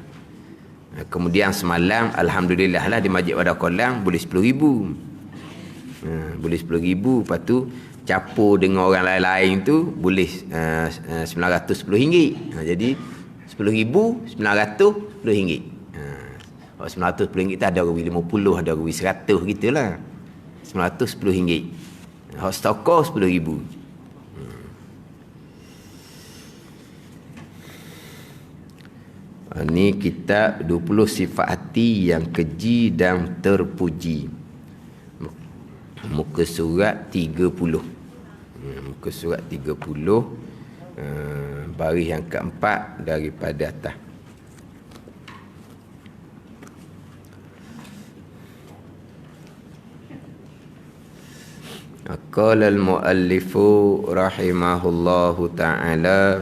Kemudian semalam alhamdulillah lah di Masjid Wadar Kolang boleh 10,000. Boleh 10,000, lepas tu capur dengan orang lain-lain tu boleh RM910. Jadi RM10,910. RM910 tu ada RM50, ada RM100 gitulah. RM910. Hak stokor RM10,000. Ini kitab 20 sifat hati yang keji dan terpuji. Muka surat 30. Muka surat 30, baris yang keempat daripada atas. Qala al-muallifu rahimahullahu ta'ala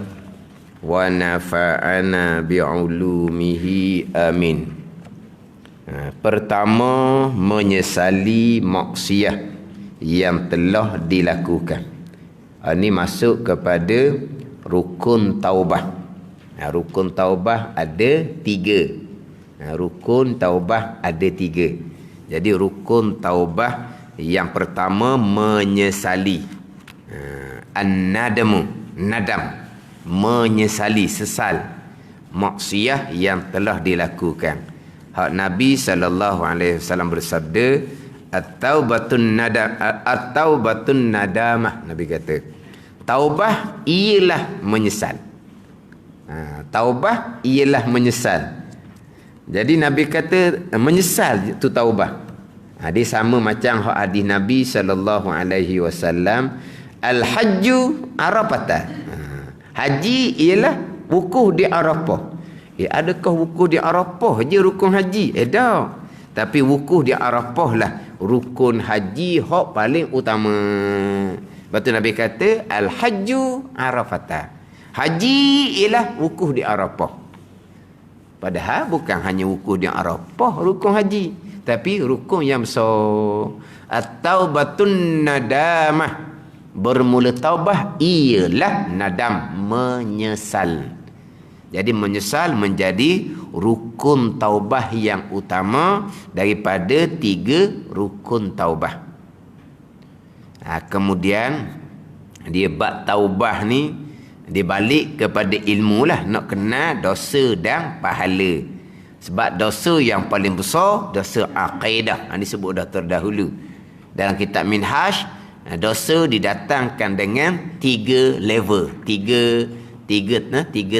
wa nafa'ana bi'ulumihi amin. Pertama, menyesali maksiat yang telah dilakukan. Ini masuk kepada rukun taubah. Rukun taubah ada 3. Rukun taubah ada 3. Jadi rukun taubah yang pertama menyesali. An-nadamu, nadam, menyesali, sesal maksiat yang telah dilakukan. Hak Nabi SAW bersabda, at-taubatun nadamah. Nabi kata taubah ialah menyesal. Taubah ialah menyesal. Jadi Nabi kata menyesal tu taubah. Dia sama macam hadis Nabi SAW, al-hajju Arafah. Haji ialah wukuf di Arafah. Adakah wukuf di Arafah je rukun haji? Tak. Tapi wukuf di Arafah lah rukun haji hak paling utama. Lepas tu Nabi kata al-hajju Arafah. Haji ialah wukuf di Arafah. Padahal bukan hanya wukuf di Arafah rukun haji, tapi rukun yang besar. At-taubatun nadamah. Bermula taubah ialah nadam, menyesal. Jadi menyesal menjadi rukun taubah yang utama daripada 3 rukun taubah. Kemudian dia bab taubah ni dia balik kepada ilmu lah, nak kenal dosa dan pahala. Sebab dosa yang paling besar dosa akidah, disebut dah terdahulu dalam kitab Minhaj. Dosa didatangkan dengan 3 level, 3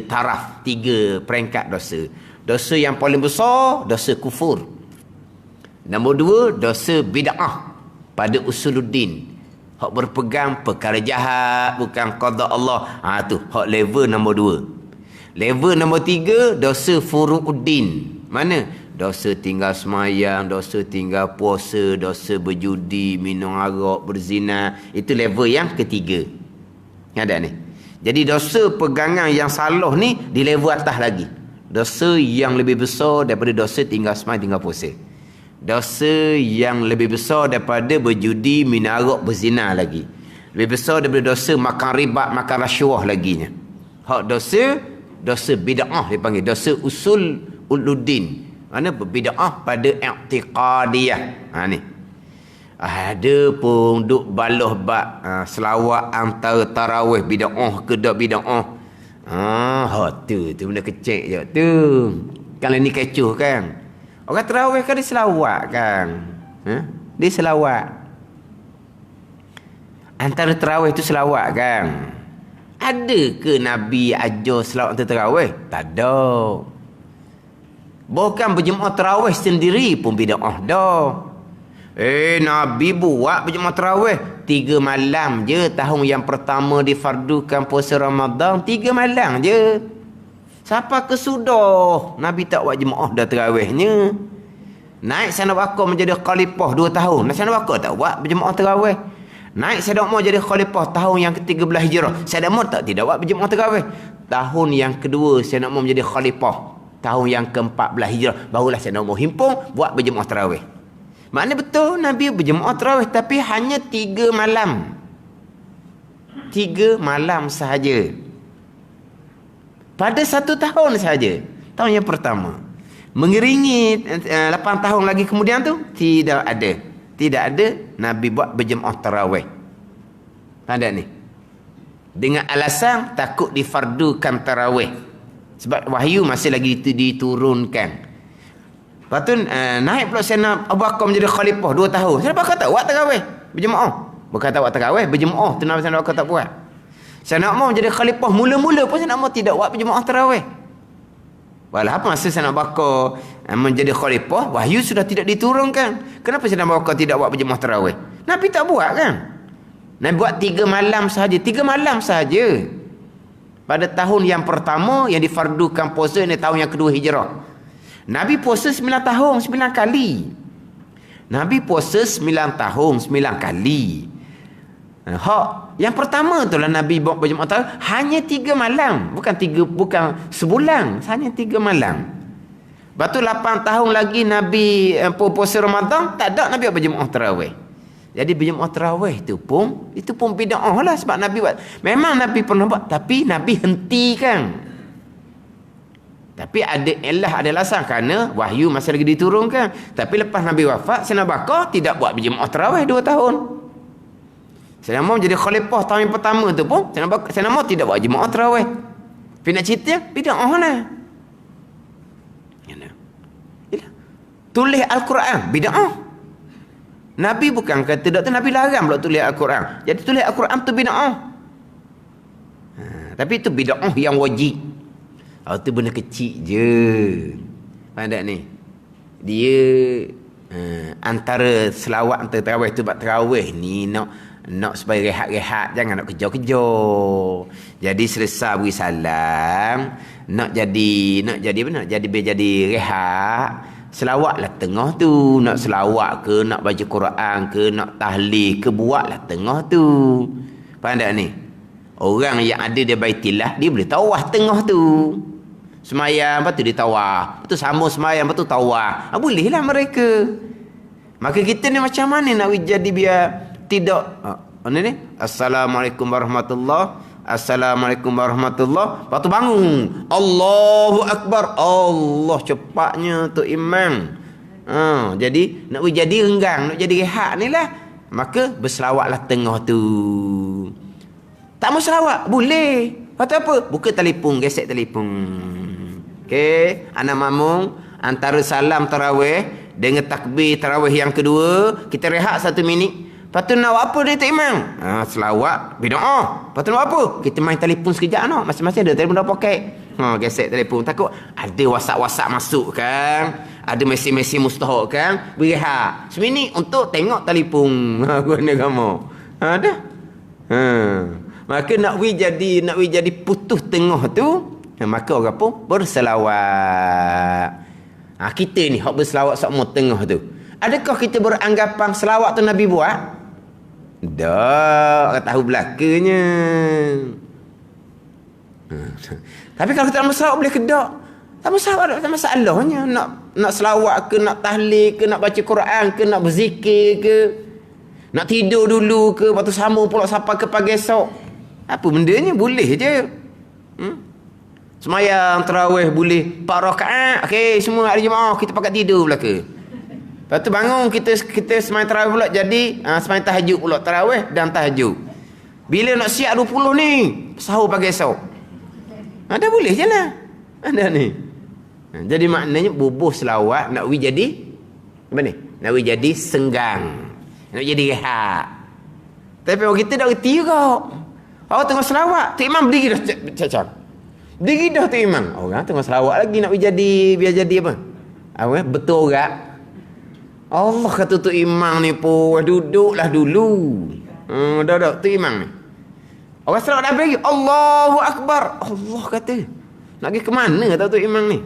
taraf, 3 peringkat dosa. Dosa yang paling besar dosa kufur. Nombor 2 dosa bid'ah pada usuluddin. Hak berpegang perkara jahat, bukan qada Allah. Tu hak level nombor 2. Level nombor 3 dosa furu'uddin. Mana? Dosa tinggal semayang, dosa tinggal puasa, dosa berjudi, minum arak, berzina. Itu level yang ketiga. Ada ni. Jadi dosa pegangan yang salah ni di level atas lagi. Dosa yang lebih besar daripada dosa tinggal semayang, tinggal puasa. Dosa yang lebih besar daripada berjudi, minum arak, berzina lagi. Lebih besar daripada dosa makan riba, makan rasuah laginya. Hak dosa bid'ah dipanggil. Dosa usuluddin. Mana berbid'ah pada i'tiqadiyah. Ni. Ada pun duk baloh bab selawat antara tarawih bid'ah ke tak bid'ah. Tu benda kecil je tu. Kalau ni kecoh kan. Orang tarawih kan dia selawat kan. Dia selawat. Antara tarawih tu selawat kan. Ada ke Nabi ajar selawat antara tarawih? Tak ada. Bukan berjemaah tarawih sendiri pun bid'ah dah. Nabi buat berjemaah tarawih 3 malam je. Tahun yang pertama difardukan puasa Ramadan 3 malam je. Siapa kesudah Nabi tak buat jemaah dah tarawihnya. Naik sana bakar menjadi khalifah 2 tahun. Sana bakar tak buat berjemaah tarawih. Naik Sayyidina Umar jadi khalifah tahun yang ke-13 Hijrah. Sayyidina Umar tidak buat berjemaah tarawih. Tahun yang kedua Sayyidina Umar menjadi khalifah tahun yang ke-14 Hijrah, barulah Sayyidina Umar himpun buat berjemaah tarawih. Maknanya betul Nabi berjemaah tarawih, tapi hanya 3 malam. 3 malam sahaja. Pada 1 tahun sahaja. Tahun yang pertama. Mengiringi 8 tahun lagi kemudian tu tidak ada. Tidak ada Nabi buat berjemaah tarawih. Ada ni. Dengan alasan takut difardukan tarawih. Sebab wahyu masih lagi diturunkan. Lepas tu naik pula Sayyidina Abu Bakar menjadi khalifah 2 tahun. Sayyidina Abu Bakar tak buat tarawih berjemaah. Bukan tak buat tarawih, berjemaah tu Sayyidina Abu Bakar tak buat. Sayyidina Umar menjadi khalifah mula-mula pun Sayyidina Umar tidak buat berjemaah tarawih. Walaupun masa Sayyidina Abu Bakar menjadi khalifah, wahyu sudah tidak diturunkan. Kenapa Sayyidina Abu Bakar tidak buat berjemaah tarawih? Nabi tak buat kan? Nabi buat 3 malam sahaja. 3 malam sahaja. Pada tahun yang pertama yang difardukan puasa ini tahun yang kedua Hijrah. Nabi puasa 9 tahun 9 kali. Nabi puasa 9 tahun 9 kali. Yang pertama itulah Nabi buat berjemaah tarawih hanya 3 malam, bukan sebulan, hanya 3 malam. Lepas tu 8 tahun lagi Nabi puasa Ramadan, tak ada Nabi buat berjemaah tarawih. Jadi berjemaah tarawih itu pun bid'ah lah, sebab Nabi buat. Memang Nabi pernah buat, tapi Nabi hentikan. Tapi ada alasan kerana wahyu masih lagi diturunkan. Tapi lepas Nabi wafat, Sayyidina Abu Bakar tidak buat berjemaah tarawih 2 tahun. Sayyidina Umar menjadi khalifah tahun yang pertama tu pun Sayyidina Umar tidak buat jemaah tarawih. Tapi nak cerita bid'ah lah. Tulis Al-Quran bid'ah. Nabi bukan kata doktor, Nabi larang pula tulis Al-Quran. Jadi tulis Al-Quran tu bid'ah. Tapi itu bid'ah yang wajib. Itu benda kecil je. Faham tak ni? Dia antara selawat antara tarawih tu buat tarawih ni nak supaya rehat-rehat, jangan nak kejar-kejar. Jadi selesai beri salam, nak jadi apa, nak jadi biar jadi rehat, selawatlah tengah tu. Nak selawat ke, nak baca Quran ke, nak tahlil ke, buatlah tengah tu. Faham tak ni? Orang yang ada di Baitillah, dia boleh tawaf tengah tu. Semayang, lepas tu dia tawaf. Lepas tu sambung semayang, lepas tu tawaf. Bolehlah mereka. Maka kita ni macam mana nak jadi biar tidak ni? Assalamualaikum warahmatullahi, Assalamualaikum warahmatullahi. Lepas tu bangun, Allahu Akbar. Allah, cepatnya tu imam. Jadi nak jadi renggang, nak jadi rehat ni lah. Maka berselawatlah tengah tu. Tak mau selawat boleh. Lepas tu apa? Buka telefon, gesek telefon. Okey, ana mamung antara salam tarawih dengan takbir tarawih yang kedua, kita rehat 1 minit. Lepas tu nak apa dia Tok Imam? Selawat, bid'ah. Lepas tu nak apa? Kita main telefon sekejap no. Masing-masing ada telefon dah poket. Gesek telefon. Takut ada WhatsApp masuk kan. Ada mesej-mesej mustahak kan. Berehat. Seminit untuk tengok telefon. Guna kamu. Dah. Maka nak jadi putus tengah tu, maka orang pun berselawat. Kita ni hak berselawat semua tengah tu. Adakah kita beranggapan selawat tu Nabi buat? Tak, tahu belakanya. Tapi kalau kita nak berselawat boleh ke tak? Tak masalahnya. Nak selawat ke, nak tahlil ke, nak baca Quran ke, nak berzikir ke, nak tidur dulu ke, lepas tu sambung pula sampai ke pagi esok. Apa bendanya? Boleh je. Semayang tarawih boleh 4 rakaat. Okey, semua hari Jumaat kita pakat tidur belaka. Lepas tu bangun kita semayang tarawih pula, jadi semayang tahajud pula, tarawih dan tahajud. Bila nak siap 20 ni, sahur pagi esok. Dah boleh je lah. Ada ni. Jadi maknanya bubuh selawat nak jadi apa ni? Nak jadi senggang. Nak jadi rehat. Tapi orang kita dah reti kau. Orang tengah selawat, Tok Imam berdiri dah cacang. Berdiri dah Tok Imam. Orang tengah selawat lagi nak biar jadi apa? Betul tak? Allah kata Tok Imam ni pun duduklah dulu. Dah Tok Imam ni. Orang selawat dah berdiri, Allahu Akbar. Allah kata, nak pergi ke mana kata Tok Imam ni?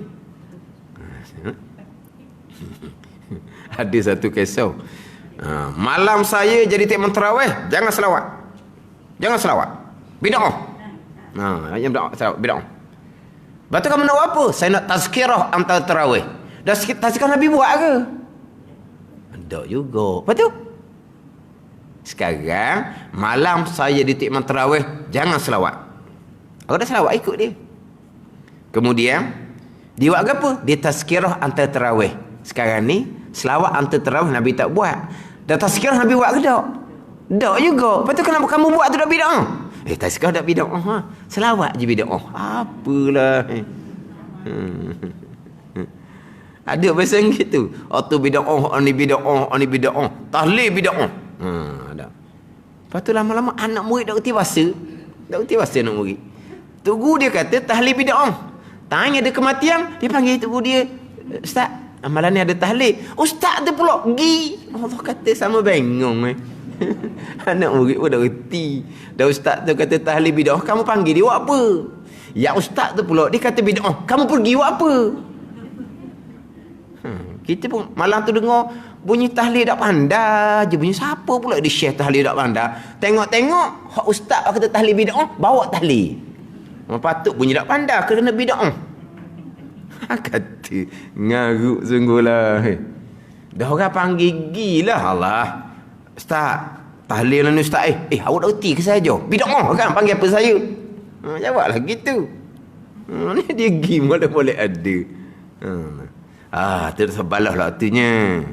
Ada satu kisah. Malam saya jadi Tok Tarawih, jangan selawat. Jangan selawat. Bid'ah. Bid'ah. Lepas tu kamu nak buat apa? Saya nak tazkirah antara tarawih. Dah tazkirah Nabi buat ke? Tak juga. Lepas tu sekarang malam saya di Tok Tarawih, jangan selawat. Aku dah selawat ikut dia. Kemudian dia buat apa? Dia tazkirah antara tarawih. Sekarang ni selawat antara tarawih Nabi tak buat. Dah tazkirah Nabi buat ke tak? Tak juga. Lepas tu kenapa kamu buat tu dah bid'ah? Tazkirah dah bid'ah. Selawat je bid'ah. Apalah. Ada bahasa gitu. Tu bid'ah, ni bid'ah, ni bid'ah. Tahlil bid'ah. Ada. Lepas tu lama-lama anak murid dah reti bahasa. Dah reti bahasa anak murid. Tugu dia kata tahlil bid'ah. Tanya ada kematian, dia panggil tugu dia, Ustaz, amalan ni ada tahlil. Ustaz tu pula pergi. Allah kata sama bengong. Anak murid pun dah reti. Dah ustaz tu kata tahlil bid'ah, kamu panggil dia buat apa? Ya ustaz tu pula dia kata bid'ah, kamu pergi buat apa? Kita pun malam tu dengar bunyi tahlil tak pandai je. Bunyi siapa pula dia share tahlil tak pandai. Tengok-tengok hak ustaz kata tahlil bid'ah, bawa tahlil. Patut bunyi tak pandai kerana bid'ah. Kata ngaruk sungguhlah. Dah orang panggil gilah Allah. Ustaz, tahlil ni ustaz. Awak dah reti ke saja? Bid'ah kan panggil apa saya? Jawablah gitu. Ni dia gi boleh ada. Tu sebalah lah tunya.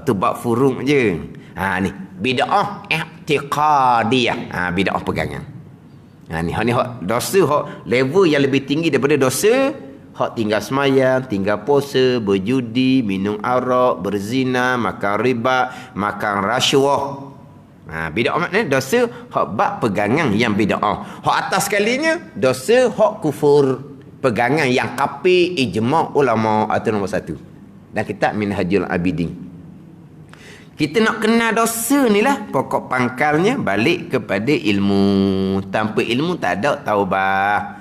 Tu bab furung je. Ni bid'ah i'tiqadiyah. Bid'ah pegangan. Ni hak dosa, hak level yang lebih tinggi daripada dosa. Hak tinggal semayang, tinggal puasa, berjudi, minum arak, berzina, makan riba, makan rasuah. Bid'ah maknanya dosa hak bab pegangan yang bid'ah. Hak atas sekalinya dosa hak kufur, pegangan yang kafir ijma' ulama. Itu nombor 1. Dan kitab Minhajul Abidin. Kita nak kenal dosa ni lah pokok pangkalnya balik kepada ilmu. Tanpa ilmu tak ada taubah.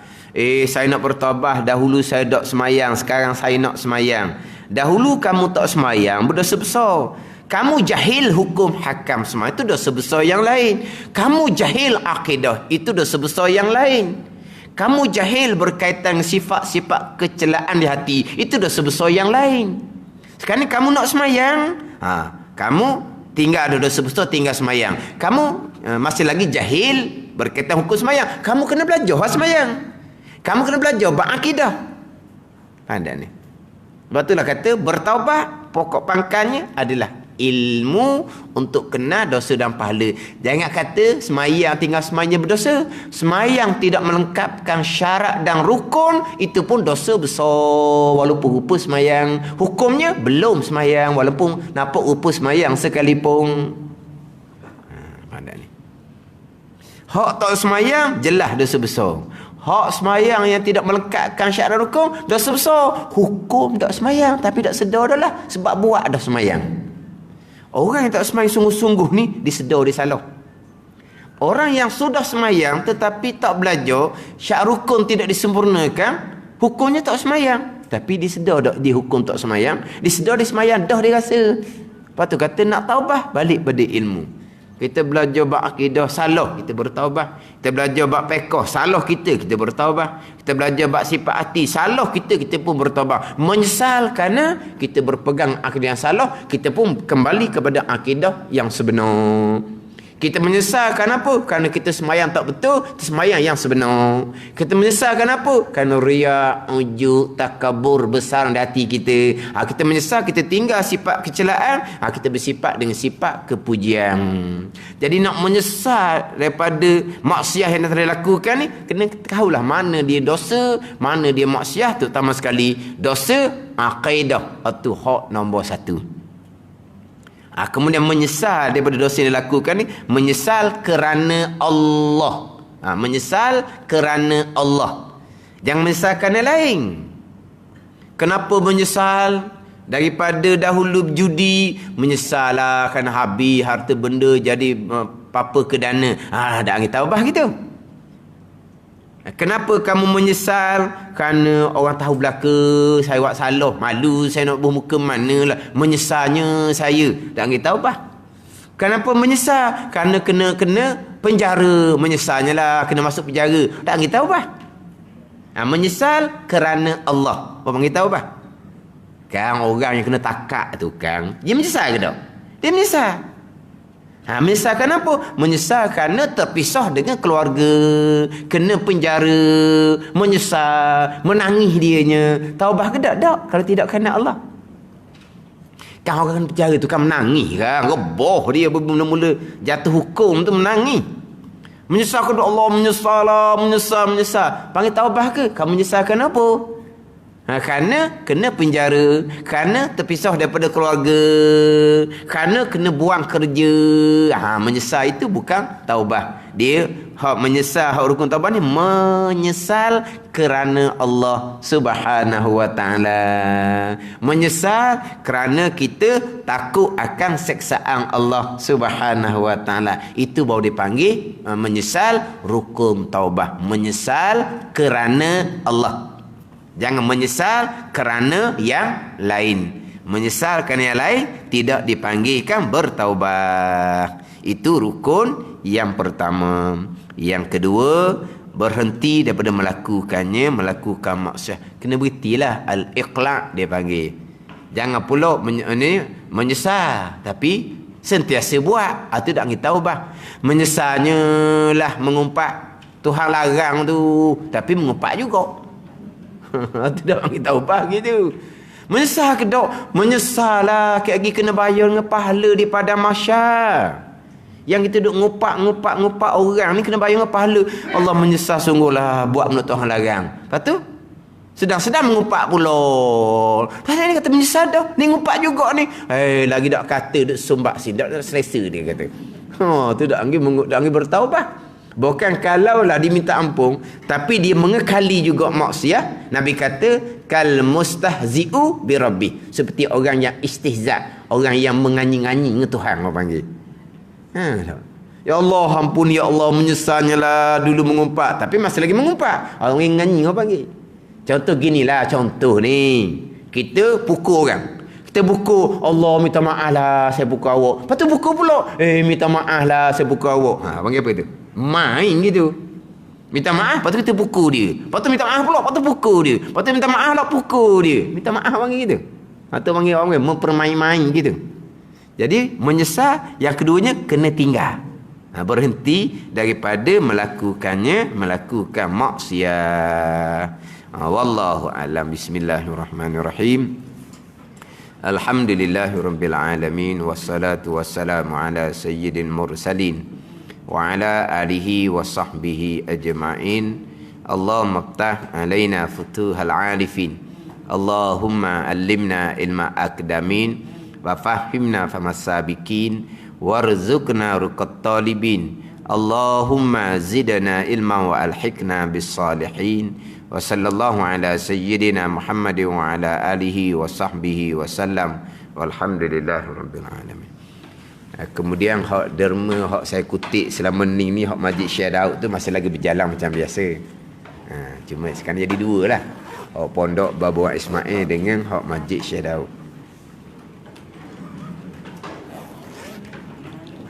Saya nak bertaubah, dahulu saya tak semayang, sekarang saya nak semayang. Dahulu kamu tak semayang, berdosa besar. Kamu jahil hukum hakam semayang, itu dosa besar yang lain. Kamu jahil akidah, itu dosa besar yang lain. Kamu jahil berkaitan sifat-sifat kecelaan di hati, itu dosa besar yang lain. Sekarang kamu nak semayang, kamu tinggal ada dosa besar, tinggal semayang. Kamu masih lagi jahil berkaitan hukum semayang. Kamu kena belajar semayang. Kamu kena belajar berakidah. Pandai ni. Sebab itulah kata bertaubat pokok pangkalnya adalah ilmu untuk kena dosa dan pahala. Jangan kata semayang tinggal semayang berdosa. Semayang tidak melengkapkan syarat dan rukun, itu pun dosa besar. Walaupun rupa semayang, hukumnya belum semayang, walaupun nampak rupa semayang sekalipun. Pandai ni. Hak tak semayang jelas dosa besar. Hak semayang yang tidak melengkapkan syarat dan rukun dosa besar. Hukum tak semayang tapi tak sedar dah lah, sebab buat dah semayang. Orang yang tak semayang sungguh-sungguh ni disedar dia salah. Orang yang sudah semayang tetapi tak belajar, syarat rukun tidak disempurnakan, hukumnya tak semayang. Tapi disedar tak dia hukum tak semayang, disedar dia semayang dah dia rasa. Lepas tu kata nak taubah balik pada ilmu. Kita belajar bab akidah salah, kita bertaubah. Kita belajar bab fiqh salah, kita bertaubah. Kita belajar bab sifat hati salah, kita pun bertaubah. Menyesal kerana kita berpegang akidah yang salah, kita pun kembali kepada akidah yang sebenar. Kita menyesal kenapa? Kerana kita semayang tak betul, kita semayang yang sebenar. Kita menyesal kenapa? Kerana riak, ujub, takabur besar di hati kita. Kita menyesal, kita tinggal sifat kecelaan, kita bersifat dengan sifat kepujian. Jadi nak menyesal daripada maksiat yang telah dilakukan ni, kena tahulah mana dia dosa, mana dia maksiat, terutama sekali dosa akidah. Itu hak nombor 1. Kemudian menyesal daripada dosa yang dilakukan ni, menyesal kerana Allah. Menyesal kerana Allah. Jangan menyesal kerana lain. Kenapa menyesal? Daripada dahulu berjudi, menyesal lah kerana habis harta benda jadi apa ke dana. Dah angin taubah gitu. Kenapa kamu menyesal? Kerana orang tahu belaka saya buat salah, malu saya nak bermuka mana lah. Menyesalnya saya. Tak kita tahu apa. Kenapa menyesal? Kerana kena penjara. Menyesalnya lah kena masuk penjara. Tak kita tahu apa. Menyesal kerana Allah. Apa kita tahu apa? Kang orang yang kena takak tu Kang, dia menyesal ke tak? Dia menyesal. Menyesal kenapa? Menyesal kerana terpisah dengan keluarga, kena penjara, menyesal, menangis dianya. Taubah ke tak? Tak. Kalau tidak kerana Allah. Kan orang penjara tu kan menangis kan. Reboh dia mula-mula jatuh hukum tu menangis. Menyesal kepada Allah, menyesal. Panggil taubah ke? Kamu menyesal kenapa? Kerana kena penjara, kerana terpisah daripada keluarga, kerana kena buang kerja. Menyesal itu bukan taubah. Dia hak menyesal, hak rukun taubah ni menyesal kerana Allah Subhanahu wa taala. Menyesal kerana kita takut akan seksaan Allah Subhanahu wa taala. Itu baru dipanggil menyesal rukun taubah. Menyesal kerana Allah. Jangan menyesal kerana yang lain. Menyesal kerana yang lain tidak dipanggilkan bertaubah. Itu rukun yang pertama. Yang kedua, berhenti daripada melakukannya, melakukan maksiat. Kena berhentilah, al-iqla' dia panggil. Jangan pula menyesal tapi sentiasa buat. Itu tak kita taubah. Menyesalnya lah mengumpat. Tuhan larang tu tapi mengumpat juga. Tidak kita ubah gitu. Menyesal ke tak? Menyesal lah. Lagi kena bayar dengan pahala di padang mahsyar. Yang kita duk ngupak orang ni kena bayar dengan pahala. Allah menyesal sungguhlah buat benda Tuhan larang. Lepas tu sedang ngumpat pula. Pasal ni kata menyesal dah. Ni ngumpat juga ni. Lagi tak kata duk sumbak sini. Tak selesa dia kata. Tu tak anggi bertaubah. Bukan kalaulah diminta ampun, tapi dia mengekali juga maksiat. Nabi kata kal mustahzi'u bi rabbi, seperti orang yang istihza, Orang yang menganyi-anyi dengan Tuhan orang panggil. Ya Allah, ampun ya Allah, menyesalnya lah dulu mengumpat. Tapi masih lagi mengumpat. Orang yang nganyi orang panggil. Contoh ginilah, contoh ni. Kita pukul orang. Kita pukul, Allah minta maaf lah saya pukul awak. Lepas tu pukul pula, minta maaf lah saya pukul awak. Panggil apa tu? Main gitu. Minta maaf, lepas tu kita pukul dia. Lepas tu minta maaf pula, lepas tu pukul dia. Lepas tu minta maaf lah, pukul dia. Minta maaf panggil gitu. Atau panggil orang mempermain-main gitu. Jadi menyesal, yang keduanya kena tinggal. Berhenti daripada melakukan maksiat. Wallahu a'lam. Bismillahirrahmanirrahim. Alhamdulillahirabbil alamin wassalatu wassalamu ala sayyidil mursalin wa ala alihi wa sahbihi ajma'in. Allahumma iftah alaina futuhal arifin. Allahumma allimna ilma akdamin wa fahimna famas sabiqin warzuqna ruqat talibin. Allahumma zidna ilma wa alhiqna bis salihin. Wa sallallahu ala sayyidina Muhammad wa ala alihi wa sahbihi wa sallam. Walhamdulillahirabbil alamin. Kemudian hak derma hak saya kutip selama ni hak Masjid Syekh Daud tu masih lagi berjalan macam biasa. Cuma sekarang jadi dua lah. Hak pondok Babu Ismail dengan hak Masjid Syekh Daud.